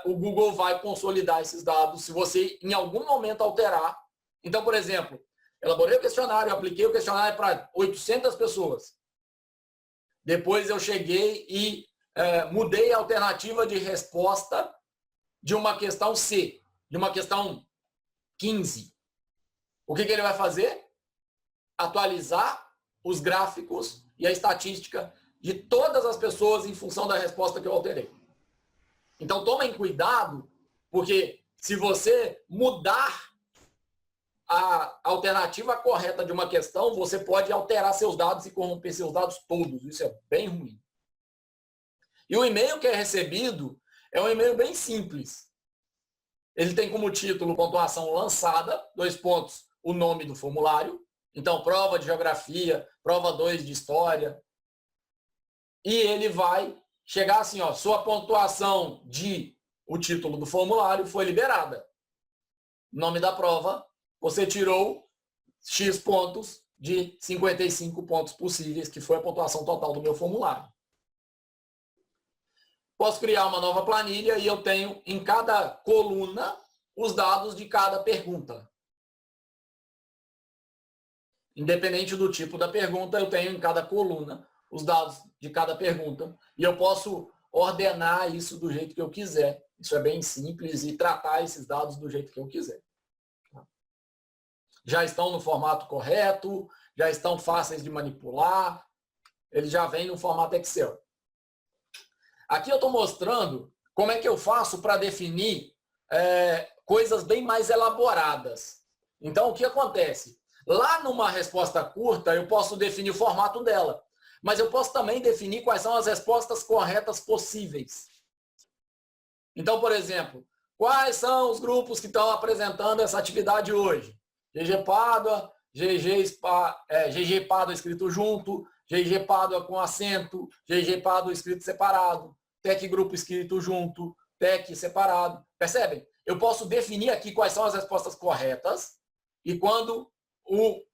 o Google vai consolidar esses dados se você em algum momento alterar. Então, por exemplo, elaborei o questionário, apliquei o questionário para 800 pessoas. Depois eu cheguei e mudei a alternativa de resposta de uma questão C, de uma questão 15. O que ele vai fazer? Atualizar os gráficos e a estatística de todas as pessoas em função da resposta que eu alterei. Então, tomem cuidado, porque se você mudar a alternativa correta de uma questão, você pode alterar seus dados e corromper seus dados todos. Isso é bem ruim. E o e-mail que é recebido é um e-mail bem simples. Ele tem como título pontuação lançada, 2 pontos, o nome do formulário. Então, prova de geografia, prova 2 de história. E ele vai chegar assim, ó, sua pontuação de o título do formulário foi liberada. Nome da prova, você tirou X pontos de 55 pontos possíveis, que foi a pontuação total do meu formulário. Posso criar uma nova planilha e eu tenho em cada coluna os dados de cada pergunta. Independente do tipo da pergunta, eu tenho em cada coluna os dados de cada pergunta. E eu posso ordenar isso do jeito que eu quiser. Isso é bem simples e tratar esses dados do jeito que eu quiser. Já estão no formato correto, já estão fáceis de manipular, eles já vêm no formato Excel. Aqui eu estou mostrando como é que eu faço para definir coisas bem mais elaboradas. Então, o que acontece? Lá numa resposta curta, eu posso definir o formato dela, mas eu posso também definir quais são as respostas corretas possíveis. Então, por exemplo, quais são os grupos que estão apresentando essa atividade hoje? GG Pádua, GG Pádua escrito junto, GG Pádua com acento, GG Pádua escrito separado, TEC Grupo escrito junto, TEC separado. Percebem? Eu posso definir aqui quais são as respostas corretas e quando o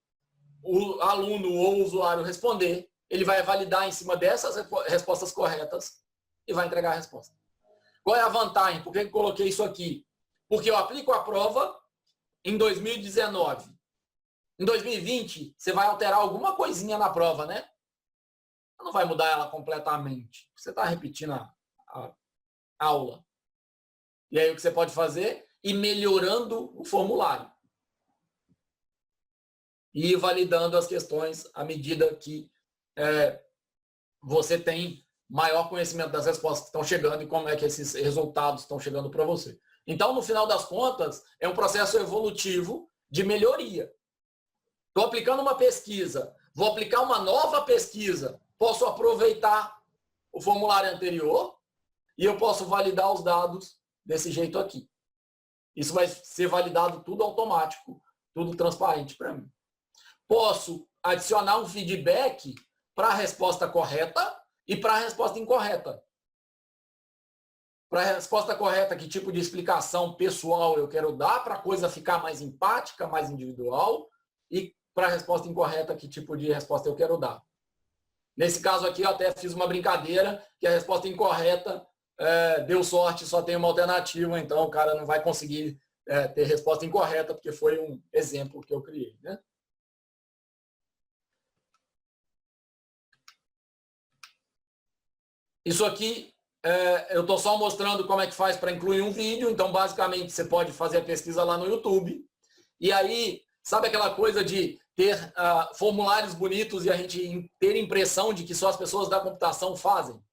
aluno ou o usuário responder, ele vai validar em cima dessas respostas corretas e vai entregar a resposta. Qual é a vantagem? Por que eu coloquei isso aqui? Porque eu aplico a prova em 2019. Em 2020, você vai alterar alguma coisinha na prova, né? Não vai mudar ela completamente. Você está repetindo a aula. E aí o que você pode fazer? Ir melhorando o formulário. E ir validando as questões à medida que você tem maior conhecimento das respostas que estão chegando e como é que esses resultados estão chegando para você. Então, no final das contas, é um processo evolutivo de melhoria. Estou aplicando uma pesquisa, vou aplicar uma nova pesquisa, posso aproveitar o formulário anterior e eu posso validar os dados desse jeito aqui. Isso vai ser validado tudo automático, tudo transparente para mim. Posso adicionar um feedback para a resposta correta e para a resposta incorreta. Para a resposta correta, que tipo de explicação pessoal eu quero dar para a coisa ficar mais empática, mais individual, e para a resposta incorreta, que tipo de resposta eu quero dar. Nesse caso aqui, eu até fiz uma brincadeira, que a resposta incorreta deu sorte, só tem uma alternativa, então o cara não vai conseguir ter resposta incorreta, porque foi um exemplo que eu criei, né? Isso aqui, eu estou só mostrando como é que faz para incluir um vídeo. Então, basicamente, você pode fazer a pesquisa lá no YouTube. E aí, sabe aquela coisa de ter formulários bonitos e a gente ter impressão de que só as pessoas da computação fazem?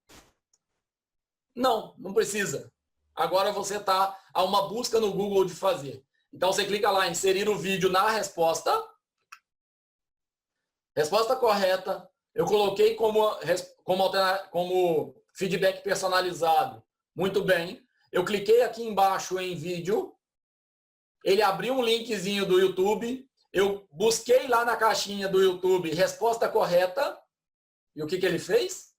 Não, não precisa. Agora você está a uma busca no Google de fazer. Então, você clica lá, inserir o vídeo na resposta. Resposta correta. Eu coloquei como feedback personalizado. Muito bem. Eu cliquei aqui embaixo em vídeo. Ele abriu um linkzinho do YouTube. Eu busquei lá na caixinha do YouTube resposta correta. E o que ele fez?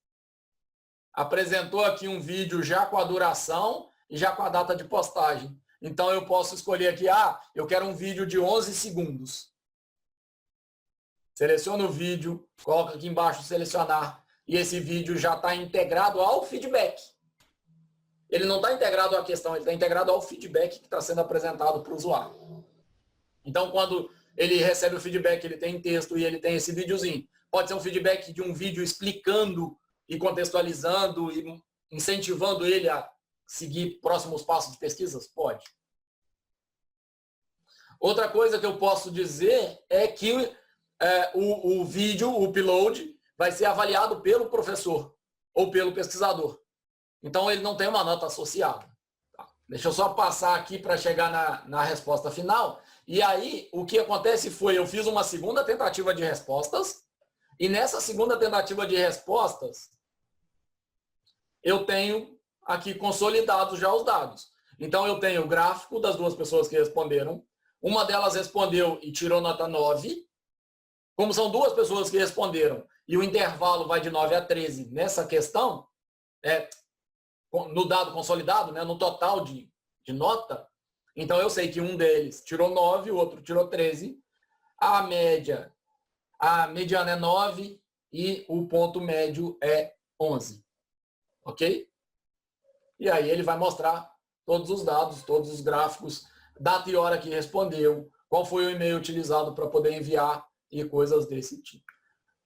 Apresentou aqui um vídeo já com a duração e já com a data de postagem. Então eu posso escolher aqui, eu quero um vídeo de 11 segundos. Seleciono o vídeo, coloco aqui embaixo selecionar e esse vídeo já está integrado ao feedback. Ele não está integrado à questão, ele está integrado ao feedback que está sendo apresentado para o usuário. Então, quando ele recebe o feedback, ele tem texto e ele tem esse videozinho. Pode ser um feedback de um vídeo explicando e contextualizando e incentivando ele a seguir próximos passos de pesquisas? Pode. Outra coisa que eu posso dizer é que o vídeo, o upload, vai ser avaliado pelo professor ou pelo pesquisador. Então, ele não tem uma nota associada. Tá? Deixa eu só passar aqui para chegar na resposta final. E aí, o que acontece foi, eu fiz uma segunda tentativa de respostas, e nessa segunda tentativa de respostas, eu tenho aqui consolidados já os dados. Então, eu tenho o gráfico das duas pessoas que responderam. Uma delas respondeu e tirou nota 9. Como são duas pessoas que responderam e o intervalo vai de 9 a 13 nessa questão, no dado consolidado, né, no total de nota, então eu sei que um deles tirou 9, o outro tirou 13. A mediana é 9 e o ponto médio é 11. Ok? E aí ele vai mostrar todos os dados, todos os gráficos, data e hora que respondeu, qual foi o e-mail utilizado para poder enviar e coisas desse tipo.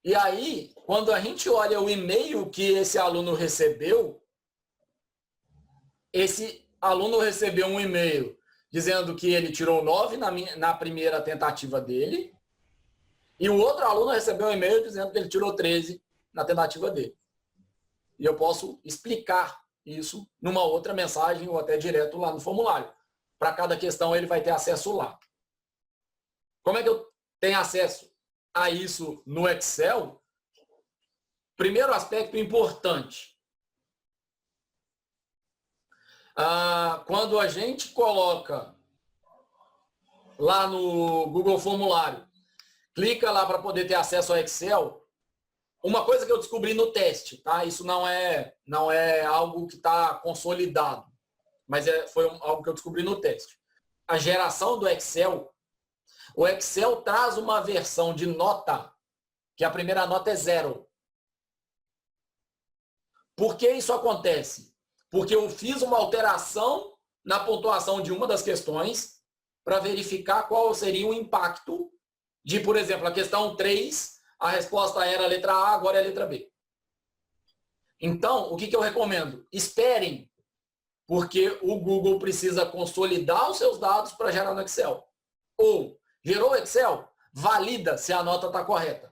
E aí, quando a gente olha o e-mail que esse aluno recebeu, esse aluno recebeu um e-mail dizendo que ele tirou 9 na primeira tentativa dele, e o outro aluno recebeu um e-mail dizendo que ele tirou 13 na tentativa dele. E eu posso explicar isso numa outra mensagem ou até direto lá no formulário. Para cada questão ele vai ter acesso lá. Como é que eu tenho acesso a isso no Excel? Primeiro aspecto importante. Quando a gente coloca lá no Google Formulário, clica lá para poder ter acesso ao Excel, uma coisa que eu descobri no teste, tá? Isso não é algo que está consolidado, mas foi algo que eu descobri no teste. A geração do Excel, o Excel traz uma versão de nota, que a primeira nota é 0. Por que isso acontece? Porque eu fiz uma alteração na pontuação de uma das questões para verificar qual seria o impacto de, por exemplo, a questão 3, a resposta era a letra A, agora é a letra B. Então, o que eu recomendo? Esperem, porque o Google precisa consolidar os seus dados para gerar no Excel. Ou, gerou o Excel, valida se a nota está correta.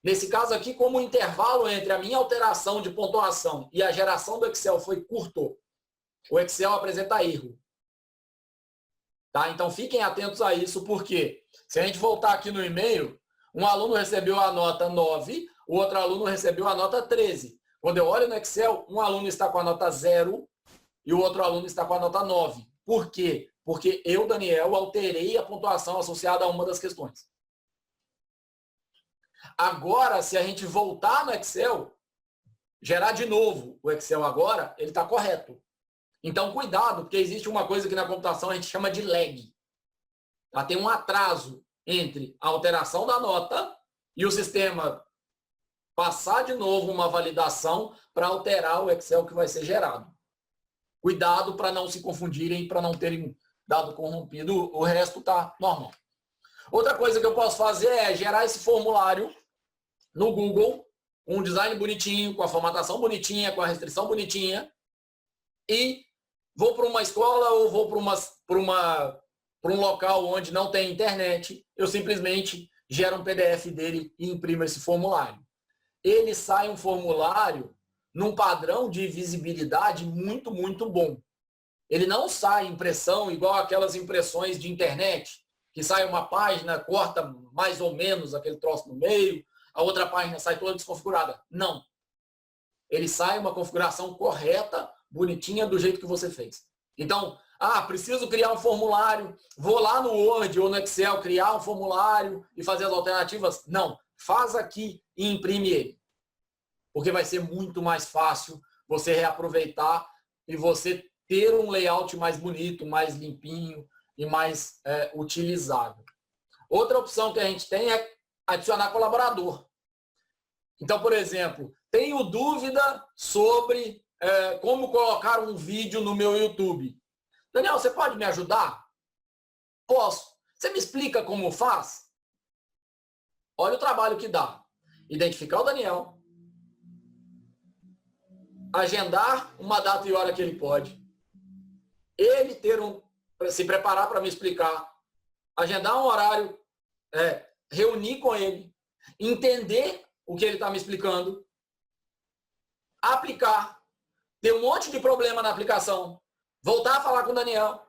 Nesse caso aqui, como o intervalo entre a minha alteração de pontuação e a geração do Excel foi curto, o Excel apresenta erro. Tá? Então, fiquem atentos a isso, porque se a gente voltar aqui no e-mail, um aluno recebeu a nota 9, o outro aluno recebeu a nota 13. Quando eu olho no Excel, um aluno está com a nota 0 e o outro aluno está com a nota 9. Por quê? Porque eu, Daniel, alterei a pontuação associada a uma das questões. Agora, se a gente voltar no Excel, gerar de novo o Excel agora, ele está correto. Então, cuidado, porque existe uma coisa que na computação a gente chama de lag. Tá? Tem um atraso entre a alteração da nota e o sistema passar de novo uma validação para alterar o Excel que vai ser gerado. Cuidado para não se confundirem, para não terem dado corrompido, o resto está normal. Outra coisa que eu posso fazer é gerar esse formulário no Google, com um design bonitinho, com a formatação bonitinha, com a restrição bonitinha, e vou para uma escola ou vou para um local onde não tem internet, eu simplesmente gero um PDF dele e imprimo esse formulário. Ele sai um formulário num padrão de visibilidade muito, muito bom. Ele não sai impressão igual aquelas impressões de internet, que sai uma página, corta mais ou menos aquele troço no meio, a outra página sai toda desconfigurada. Não. Ele sai uma configuração correta, bonitinha, do jeito que você fez. Então, preciso criar um formulário, vou lá no Word ou no Excel criar um formulário e fazer as alternativas. Não. Faz aqui e imprime ele. Porque vai ser muito mais fácil você reaproveitar e você ter um layout mais bonito, mais limpinho e mais utilizável. Outra opção que a gente tem é adicionar colaborador. Então, por exemplo, tenho dúvida sobre como colocar um vídeo no meu YouTube. Daniel, você pode me ajudar? Posso. Você me explica como faz? Olha o trabalho que dá. Identificar o Daniel, agendar uma data e hora que ele pode, ele se preparar para me explicar, agendar um horário, reunir com ele, entender o que ele está me explicando, aplicar, ter um monte de problema na aplicação, voltar a falar com o Daniel,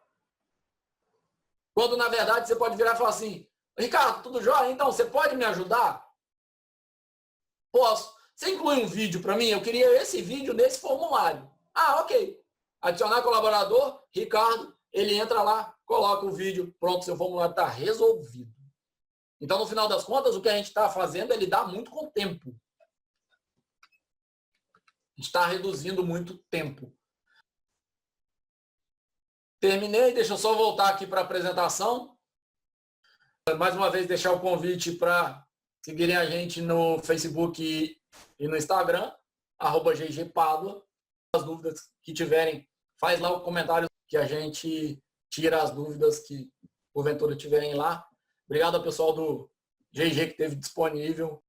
quando na verdade você pode virar e falar assim, Ricardo, tudo jóia? Então, você pode me ajudar? Posso. Você inclui um vídeo para mim? Eu queria esse vídeo nesse formulário. Ok. Adicionar colaborador, Ricardo, ele entra lá, coloca o vídeo, pronto, seu formulário está resolvido. Então, no final das contas, o que a gente está fazendo é lidar muito com o tempo. A gente está reduzindo muito tempo. Terminei, deixa eu só voltar aqui para a apresentação. Mais uma vez, deixar o convite para seguirem a gente no Facebook e no Instagram, @ggpadua. As dúvidas que tiverem, faz lá o comentário que a gente tira as dúvidas que porventura tiverem lá. Obrigado ao pessoal do GG que esteve disponível